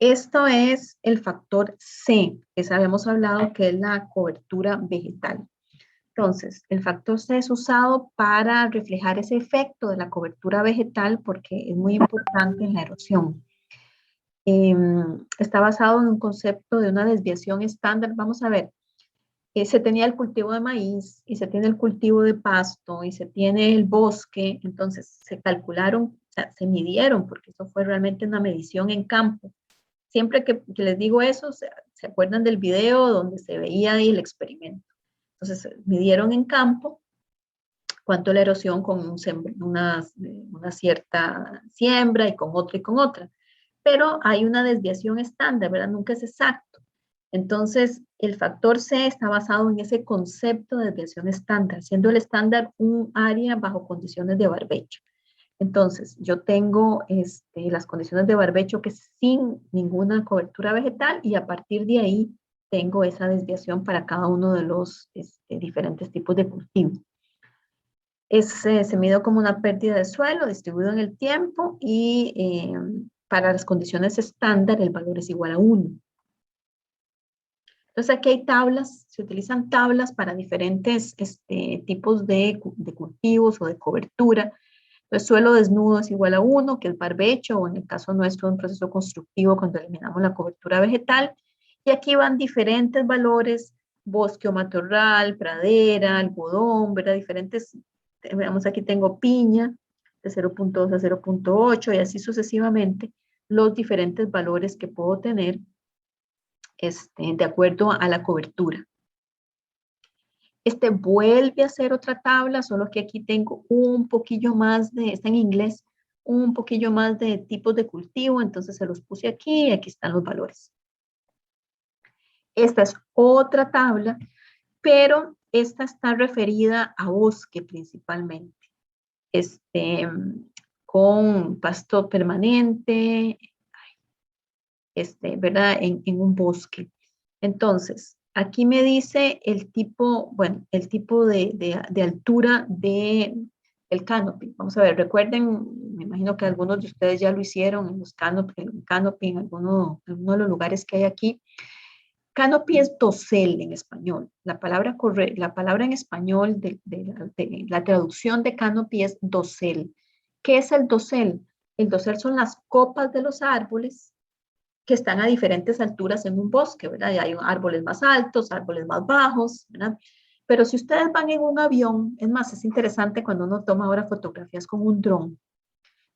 Esto es el factor C, que habíamos hablado que es la cobertura vegetal. Entonces, el factor C es usado para reflejar ese efecto de la cobertura vegetal porque es muy importante en la erosión. Está basado en un concepto de una desviación estándar. Vamos a ver, se tenía el cultivo de maíz y se tiene el cultivo de pasto y se tiene el bosque, entonces se calcularon, o sea, se midieron, porque eso fue realmente una medición en campo. Siempre que les digo eso, se acuerdan del video donde se veía ahí el experimento. Entonces, midieron en campo cuánto la erosión con una cierta siembra y con otra y con otra. Pero hay una desviación estándar, ¿verdad? Nunca es exacto. Entonces, el factor C está basado en ese concepto de desviación estándar, siendo el estándar un área bajo condiciones de barbecho. Entonces, yo tengo las condiciones de barbecho que es sin ninguna cobertura vegetal y a partir de ahí tengo esa desviación para cada uno de los diferentes tipos de cultivo. Se mide como una pérdida de suelo distribuido en el tiempo y para las condiciones estándar el valor es igual a 1. Entonces aquí hay tablas, se utilizan tablas para diferentes tipos de cultivos o de cobertura. Entonces suelo desnudo es igual a 1, que es barbecho, o en el caso nuestro un proceso constructivo cuando eliminamos la cobertura vegetal. Y aquí van diferentes valores, bosque o matorral, pradera, algodón, ¿verdad? Diferentes, veamos aquí tengo piña, de 0.2 a 0.8 y así sucesivamente, los diferentes valores que puedo tener de acuerdo a la cobertura. Vuelve a ser otra tabla, solo que aquí tengo un poquillo más está en inglés, un poquillo más de tipos de cultivo, entonces se los puse aquí y aquí están los valores. Esta es otra tabla, pero esta está referida a bosque principalmente, con pasto permanente, ¿verdad? En un bosque. Entonces, aquí me dice el tipo, bueno, el tipo de altura del canopy. Vamos a ver, recuerden, me imagino que algunos de ustedes ya lo hicieron en los canopy en alguno de los lugares que hay aquí. Canopy es dosel en español. La palabra en español de la traducción de canopy es dosel. ¿Qué es el dosel? El dosel son las copas de los árboles que están a diferentes alturas en un bosque, ¿verdad? Y hay árboles más altos, árboles más bajos, ¿verdad? Pero si ustedes van en un avión, es más, es interesante cuando uno toma ahora fotografías con un dron.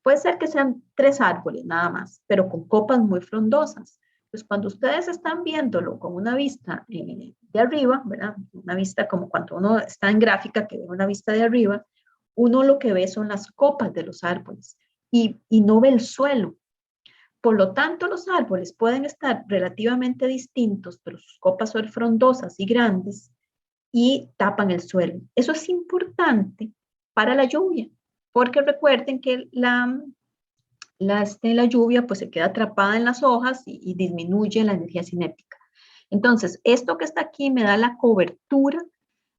Puede ser que sean 3 árboles nada más, pero con copas muy frondosas. Pues cuando ustedes están viéndolo con una vista de arriba, ¿verdad? Una vista como cuando uno está en gráfica, que ve una vista de arriba, uno lo que ve son las copas de los árboles y no ve el suelo. Por lo tanto, los árboles pueden estar relativamente distintos, pero sus copas son frondosas y grandes y tapan el suelo. Eso es importante para la lluvia, porque recuerden que la lluvia pues se queda atrapada en las hojas y disminuye la energía cinética. Entonces, esto que está aquí me da la cobertura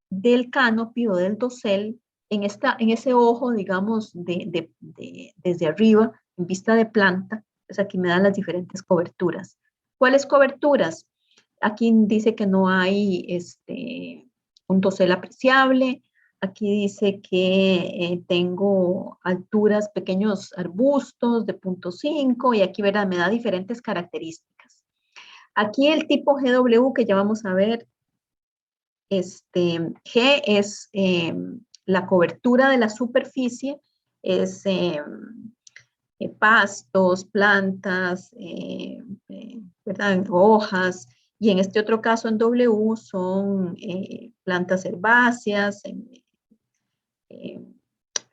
del canopy o del dosel en ese ojo, digamos, desde arriba, en vista de planta. Pues aquí me dan las diferentes coberturas. ¿Cuáles coberturas? Aquí dice que no hay un dosel apreciable. Aquí dice que tengo alturas, pequeños arbustos de 0.5 y aquí, ¿verdad? Me da diferentes características. Aquí el tipo GW que ya vamos a ver, G es la cobertura de la superficie, es pastos, plantas, ¿verdad? Hojas, y en este otro caso en W son plantas herbáceas,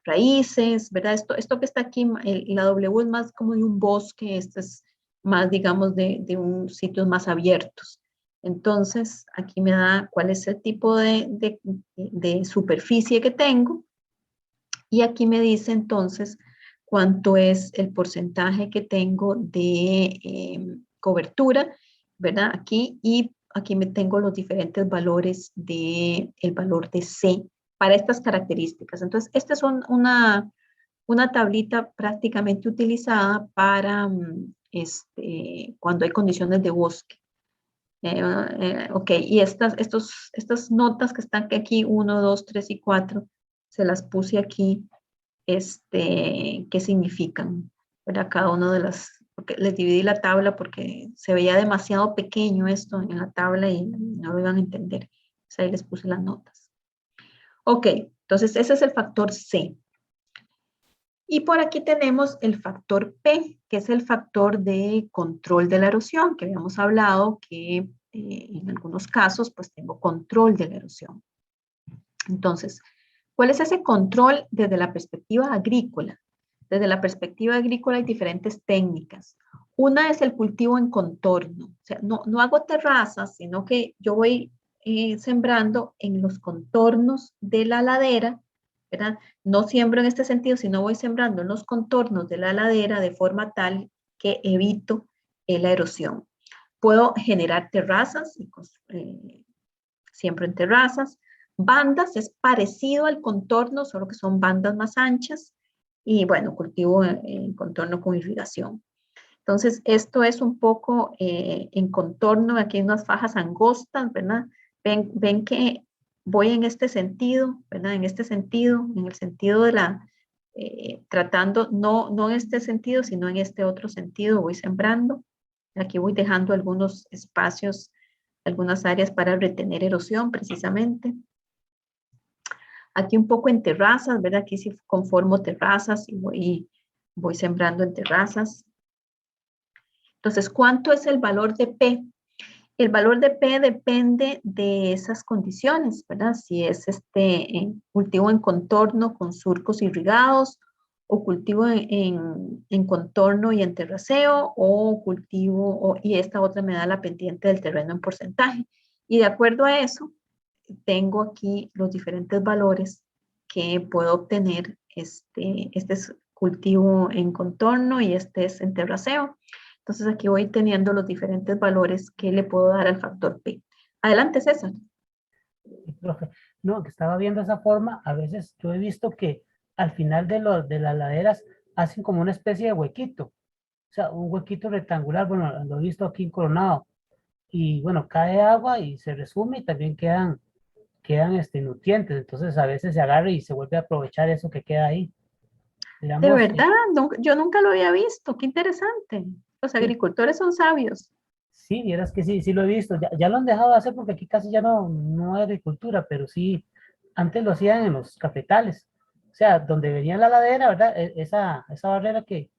raíces, ¿verdad? Esto que está aquí, la W es más como de un bosque, esto es más, digamos, de un sitios más abiertos. Entonces, aquí me da cuál es el tipo de superficie que tengo. Y aquí me dice entonces cuánto es el porcentaje que tengo de cobertura, ¿verdad? Aquí y aquí me tengo los diferentes valores del valor de C para estas características. Entonces, esta es una tablita prácticamente utilizada para cuando hay condiciones de bosque. Ok, y estas notas que están aquí, 1, 2, 3 y 4, se las puse aquí, qué significan, ¿verdad? Cada una de porque les dividí la tabla porque se veía demasiado pequeño esto en la tabla y no lo iban a entender. Entonces ahí les puse las notas. Ok, entonces ese es el factor C. Y por aquí tenemos el factor P, que es el factor de control de la erosión, que habíamos hablado que en algunos casos pues tengo control de la erosión. Entonces, ¿cuál es ese control desde la perspectiva agrícola? Desde la perspectiva agrícola hay diferentes técnicas. Una es el cultivo en contorno. O sea, no hago terrazas, sino que yo voy sembrando en los contornos de la ladera, ¿verdad? No siembro en este sentido, sino voy sembrando en los contornos de la ladera de forma tal que evito la erosión. Puedo generar terrazas, siembro en terrazas. Bandas es parecido al contorno, solo que son bandas más anchas. Y bueno, cultivo en contorno con irrigación. Entonces, esto es un poco en contorno, aquí hay unas fajas angostas, ¿verdad? Ven que voy en este sentido, ¿verdad? En este sentido, en el sentido de tratando, no en este sentido, sino en este otro sentido, voy sembrando. Aquí voy dejando algunos espacios, algunas áreas para retener erosión, precisamente. Aquí un poco en terrazas, ¿verdad? Aquí sí conformo terrazas y voy sembrando en terrazas. Entonces, ¿cuánto es el valor de P? El valor de P depende de esas condiciones, ¿verdad? Si es cultivo en contorno con surcos irrigados, o cultivo en contorno y en terraceo, o cultivo, y esta otra me da la pendiente del terreno en porcentaje. Y de acuerdo a eso, tengo aquí los diferentes valores que puedo obtener. Este es cultivo en contorno y este es en terraceo. Entonces aquí voy teniendo los diferentes valores que le puedo dar al factor P. Adelante, César. Sí, profe. No, que estaba viendo esa forma, a veces yo he visto que al final de las laderas hacen como una especie de huequito, o sea, un huequito rectangular, bueno, lo he visto aquí en Coronado, y bueno, cae agua y se resume y también quedan nutrientes, entonces a veces se agarra y se vuelve a aprovechar eso que queda ahí. De Digamos, verdad, yo nunca lo había visto. Qué interesante. Los sí, agricultores son sabios. sí, vieras que sí, sí lo he visto, ya lo han dejado de hacer porque aquí casi ya no hay agricultura, pero sí, antes lo hacían en los cafetales, o sea, donde venía la ladera, ¿verdad? Esa barrera que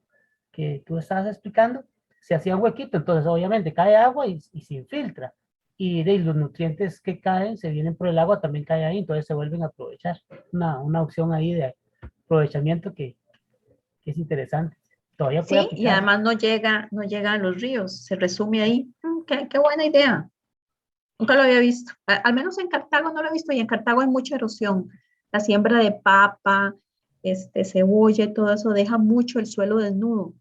tú estabas explicando, se hacía un huequito, entonces obviamente cae agua y se infiltra. Y de los nutrientes que caen, se vienen por el agua, también cae ahí, entonces se vuelven a aprovechar. Una opción ahí de aprovechamiento que es interesante. Todavía puede Sí, y aplicar. además no llega a los ríos, se resume ahí. Qué buena idea. Nunca lo había visto. Al menos en Cartago no lo he visto y en Cartago hay mucha erosión. La siembra de papa, cebolla y todo eso deja mucho el suelo desnudo.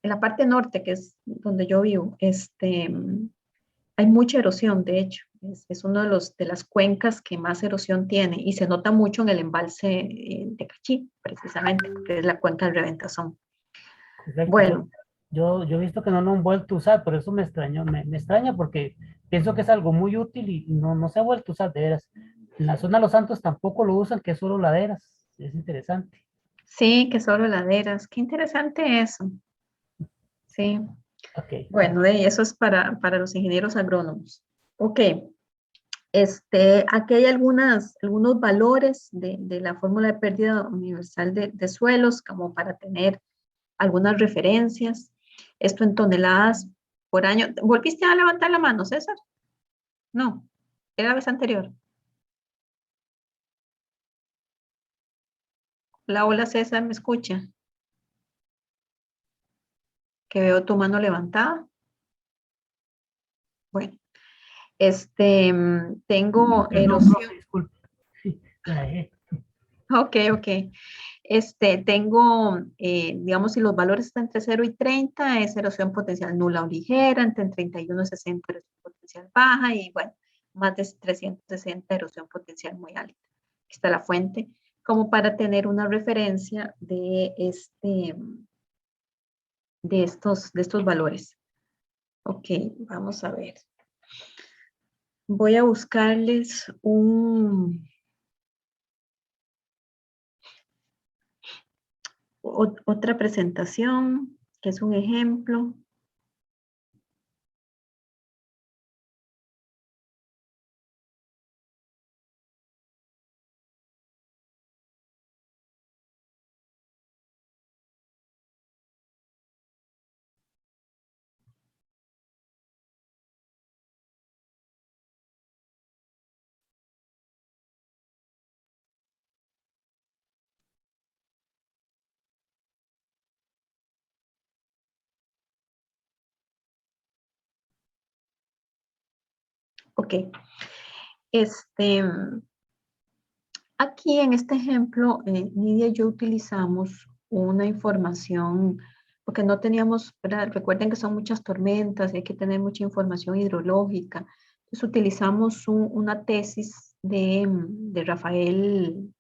En la parte norte, que es donde yo vivo, hay mucha erosión, de hecho. Es uno de las cuencas que más erosión tiene y se nota mucho en el embalse de Cachí, precisamente, porque es la cuenca del Reventazón. Correcto. Bueno, Yo he visto que no lo han vuelto a usar, por eso me extrañó, me extraña porque pienso que es algo muy útil y no se ha vuelto a usar de veras. En la zona de Los Santos tampoco lo usan, que es solo laderas. Es interesante. sí, que solo laderas. Qué interesante eso. Sí, Ok. bueno, eso es para los ingenieros agrónomos. Ok, aquí hay algunos valores de la fórmula de pérdida universal de suelos, como para tener algunas referencias. Esto en toneladas por año. ¿Volviste a levantar la mano, César? No, era la vez anterior. Hola, César, ¿me escucha? Que veo tu mano levantada. Bueno, tengo Perdón, profe, erosión. disculpe. La dejé. Ok, ok. Tengo, digamos, si los valores están entre 0 y 30, es erosión potencial nula o ligera, entre 31 y 60, erosión potencial baja, y bueno, más de 360, erosión potencial muy alta. Aquí está la fuente, como para tener una referencia de estos valores. Ok, vamos a ver. Voy a buscarles otra presentación, que es un ejemplo. Ok, este, aquí en este ejemplo, Nidia y yo utilizamos una información, porque no teníamos, ¿verdad? Recuerden que son muchas tormentas y hay que tener mucha información hidrológica. Entonces utilizamos una tesis de Rafael,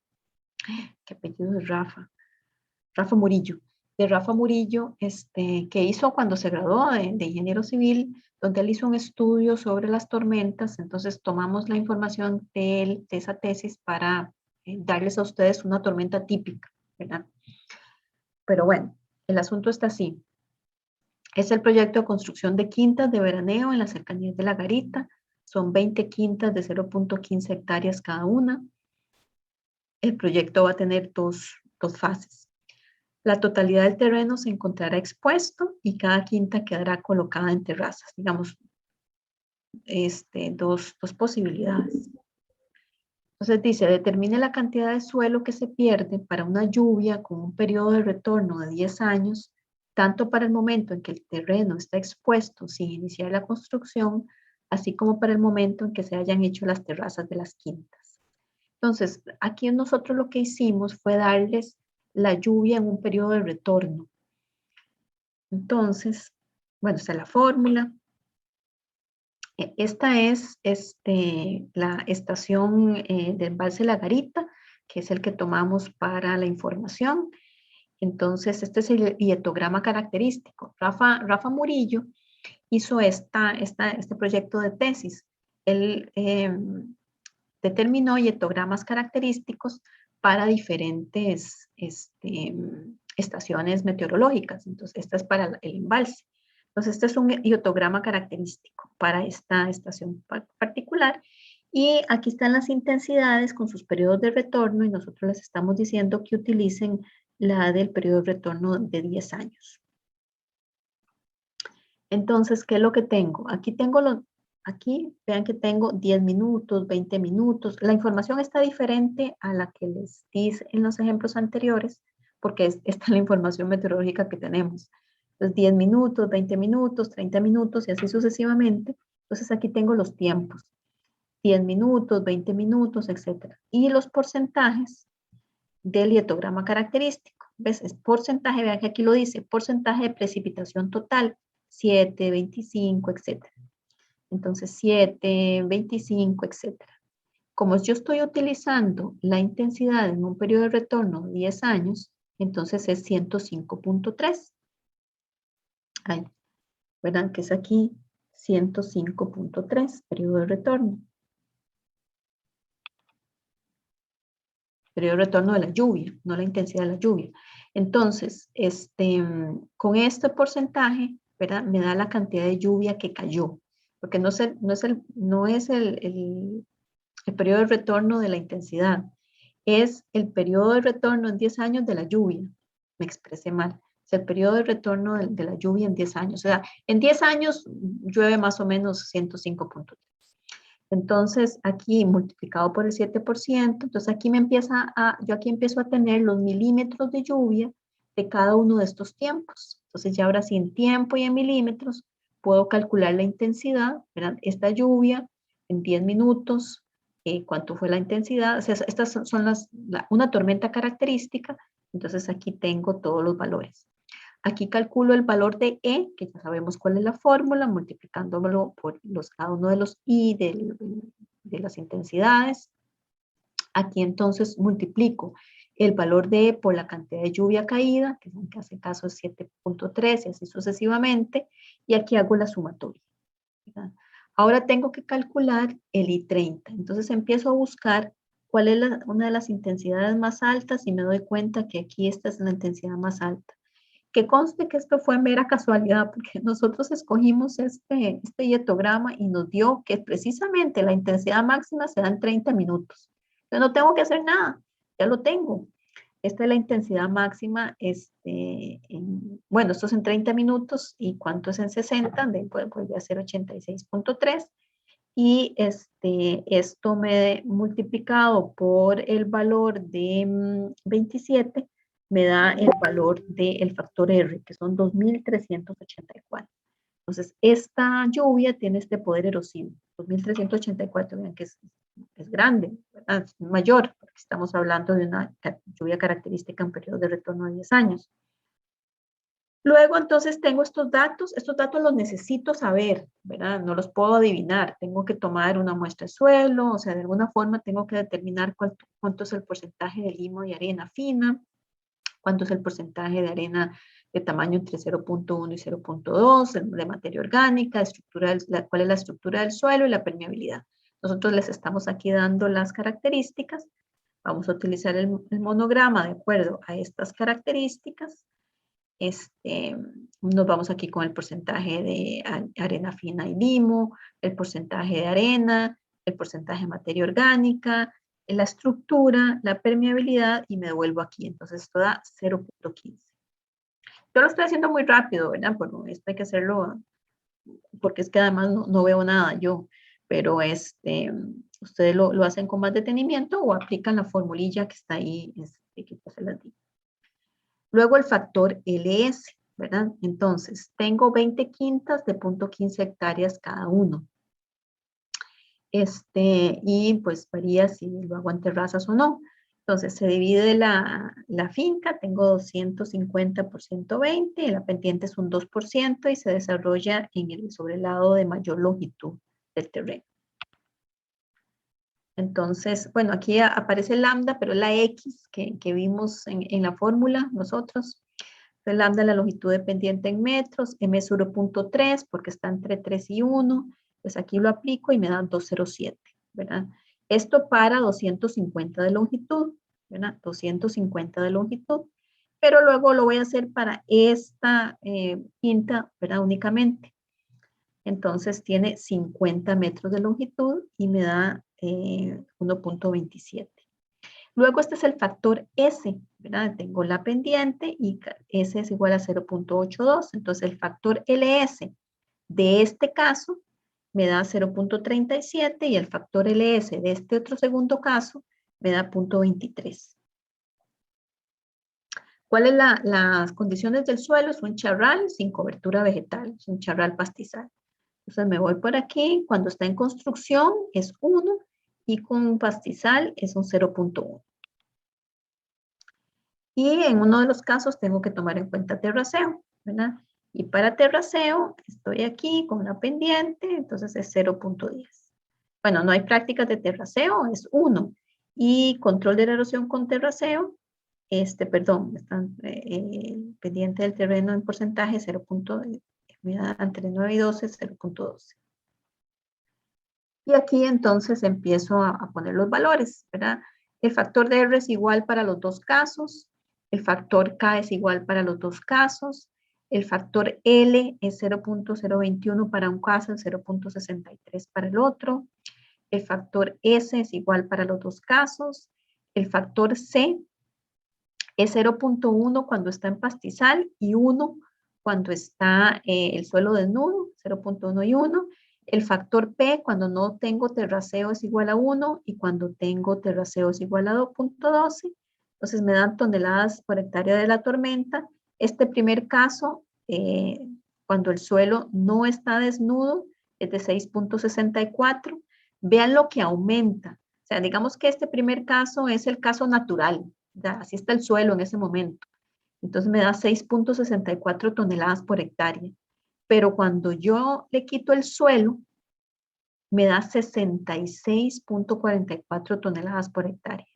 ¿qué apellido es Rafa? Rafa Murillo. De Rafa Murillo, que hizo cuando se graduó de ingeniero civil, donde él hizo un estudio sobre las tormentas. Entonces tomamos la información de esa tesis para darles a ustedes una tormenta típica, ¿verdad? Pero bueno, el asunto está así. Es el proyecto de construcción de quintas de veraneo en las cercanías de La Garita. Son 20 quintas de 0.15 hectáreas cada una. El proyecto va a tener dos fases. La totalidad del terreno se encontrará expuesto y cada quinta quedará colocada en terrazas. Digamos, dos posibilidades. Entonces dice, determine la cantidad de suelo que se pierde para una lluvia con un periodo de retorno de 10 años, tanto para el momento en que el terreno está expuesto sin iniciar la construcción, así como para el momento en que se hayan hecho las terrazas de las quintas. Entonces, aquí nosotros lo que hicimos fue darles la lluvia en un periodo de retorno. Entonces, bueno, esta es la fórmula. Esta es la estación del embalse La Garita, que es el que tomamos para la información. Entonces, este es el dietograma característico. Rafa Murillo hizo este proyecto de tesis. Él determinó dietogramas característicos para diferentes estaciones meteorológicas. Entonces, esta es para el embalse. Entonces, este es un dietograma característico para esta estación particular. Y aquí están las intensidades con sus periodos de retorno y nosotros les estamos diciendo que utilicen la del periodo de retorno de 10 años. Entonces, ¿qué es lo que tengo? Aquí vean que tengo 10 minutos, 20 minutos. La información está diferente a la que les di en los ejemplos anteriores, porque esta es la información meteorológica que tenemos. Entonces, 10 minutos, 20 minutos, 30 minutos y así sucesivamente. Entonces, aquí tengo los tiempos. 10 minutos, 20 minutos, etc. Y los porcentajes del dietograma característico. ¿Ves? Es porcentaje, vean que aquí lo dice, porcentaje de precipitación total, 7, 25, etc. Entonces, 7, 25, etc. Como yo estoy utilizando la intensidad en un periodo de retorno de 10 años, entonces es 105.3. Ahí, ¿verdad? Que es aquí 105.3, periodo de retorno. Periodo de retorno de la lluvia, no la intensidad de la lluvia. Entonces, con este porcentaje, ¿verdad? Me da la cantidad de lluvia que cayó, porque no es el periodo de retorno de la intensidad, es el periodo de retorno en 10 años de la lluvia. Me expresé mal. Es el periodo de retorno de la lluvia en 10 años. O sea, en 10 años llueve más o menos 105.3. Entonces, aquí multiplicado por el 7%, entonces aquí yo aquí empiezo a tener los milímetros de lluvia de cada uno de estos tiempos. Entonces, ya ahora sí en tiempo y en milímetros puedo calcular la intensidad, ¿verdad? Esta lluvia en 10 minutos, cuánto fue la intensidad. O sea, estas son una tormenta característica, entonces aquí tengo todos los valores. Aquí calculo el valor de E, que ya sabemos cuál es la fórmula, multiplicándolo por cada uno de los I de las intensidades. Aquí entonces multiplico el valor de E por la cantidad de lluvia caída, que en este caso es 7.3 y así sucesivamente, y aquí hago la sumatoria, ¿verdad? Ahora tengo que calcular el I30, entonces empiezo a buscar cuál es una de las intensidades más altas y me doy cuenta que aquí esta es la intensidad más alta. Que conste que esto fue mera casualidad, porque nosotros escogimos este dietograma y nos dio que precisamente la intensidad máxima se da en 30 minutos. Yo no tengo que hacer nada, ya lo tengo. Esta es la intensidad máxima, bueno, esto es en 30 minutos, ¿y cuánto es en 60? Pues voy a hacer 86.3. Y esto me multiplicado por el valor de 27, me da el valor del factor R, que son 2.384. Entonces, esta lluvia tiene este poder erosivo. 2.384, vean que es grande, ¿verdad? Es mayor, porque estamos hablando de una lluvia característica en periodo de retorno de 10 años. Luego, entonces, tengo estos datos los necesito saber, ¿verdad? No los puedo adivinar, tengo que tomar una muestra de suelo, o sea, de alguna forma tengo que determinar cuánto es el porcentaje de limo y arena fina, cuánto es el porcentaje de arena de tamaño entre 0.1 y 0.2, de materia orgánica, cuál es la estructura del suelo y la permeabilidad. Nosotros les estamos aquí dando las características, vamos a utilizar el monograma de acuerdo a estas características. Nos vamos aquí con el porcentaje de arena fina y limo, el porcentaje de arena, el porcentaje de materia orgánica, la estructura, la permeabilidad y me devuelvo aquí. Entonces esto da 0.15. Yo lo estoy haciendo muy rápido, ¿verdad? Bueno, esto hay que hacerlo porque es que además no veo nada yo, pero ustedes lo hacen con más detenimiento o aplican la formulilla que está ahí, que ya se las di. Luego el factor LS, ¿verdad? Entonces, tengo 20 quintas de 0.15 hectáreas cada uno. Y pues varía si lo hago en terrazas o no. Entonces, se divide la la finca, tengo 250 por 120, la pendiente es un 2% y se desarrolla sobre el lado de mayor longitud del terreno. Entonces, bueno, aquí aparece lambda, pero la X que vimos en la fórmula nosotros. Entonces, lambda es la longitud de pendiente en metros, M es 0.3 porque está entre 3 y 1. Pues aquí lo aplico y me da 207, ¿verdad? Esto para 250 de longitud, ¿verdad? 250 de longitud. Pero luego lo voy a hacer para esta quinta, ¿verdad? Únicamente. Entonces tiene 50 metros de longitud y me da 1.27. Luego este es el factor S, ¿verdad? Tengo la pendiente y S es igual a 0.82. Entonces el factor LS de este caso me da 0.37 y el factor LS de este otro segundo caso me da 0.23. ¿Cuáles las condiciones del suelo? Es un charral sin cobertura vegetal, es un charral pastizal. Entonces me voy por aquí, cuando está en construcción es 1 y con pastizal es un 0.1. Y en uno de los casos tengo que tomar en cuenta terraceo, ¿verdad? Y para terraceo estoy aquí con una pendiente, entonces es 0.10. Bueno, no hay prácticas de terraceo, es 1. Y control de la erosión con terraceo, perdón, están pendiente del terreno en porcentaje 0. Entre 9 y 12, 0.12. Y aquí entonces empiezo a poner los valores, ¿verdad? El factor de R es igual para los dos casos, el factor K es igual para los dos casos, el factor L es 0.021 para un caso, 0.63 para el otro, el factor S es igual para los dos casos, el factor C es 0.1 cuando está en pastizal y 1 cuando está el suelo desnudo, 0.1 y 1. El factor P cuando no tengo terraceo es igual a 1 y cuando tengo terraceo es igual a 2.12. Entonces me dan toneladas por hectárea de la tormenta. Este primer caso, cuando el suelo no está desnudo, es de 6.64. Vean lo que aumenta. O sea, digamos que este primer caso es el caso natural. Así está el suelo en ese momento. Entonces me da 6.64 toneladas por hectárea. Pero cuando yo le quito el suelo, me da 66.44 toneladas por hectárea.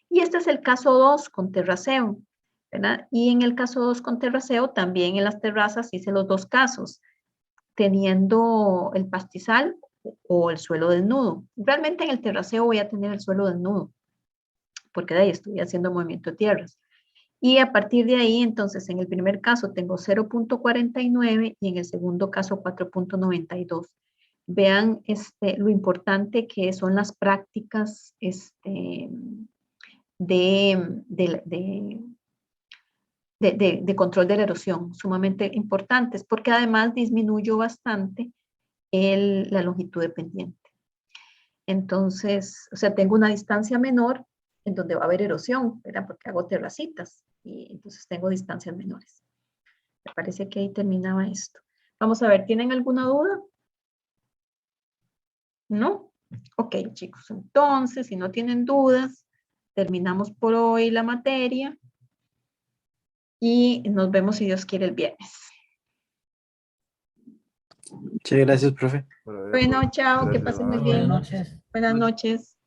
Y este es el caso 2 con terraceo, ¿verdad? Y en el caso 2 con terraceo, también en las terrazas hice los dos casos, teniendo el pastizal o el suelo desnudo. Realmente en el terraceo voy a tener el suelo desnudo, porque de ahí estoy haciendo movimiento de tierras. Y a partir de ahí, entonces, en el primer caso tengo 0.49 y en el segundo caso 4.92. Vean lo importante que son las prácticas de control de la erosión, sumamente importantes, porque además disminuyo bastante la longitud de pendiente. Entonces, o sea, tengo una distancia menor en donde va a haber erosión, ¿verdad? Porque hago terracitas y entonces tengo distancias menores. Me parece que ahí terminaba esto. Vamos a ver, ¿tienen alguna duda? ¿No? Ok, chicos, entonces, si no tienen dudas, terminamos por hoy la materia y nos vemos si Dios quiere el viernes. Muchas gracias, profe. Bueno, chao, que pasen muy bien. Buenas noches. Buenas noches.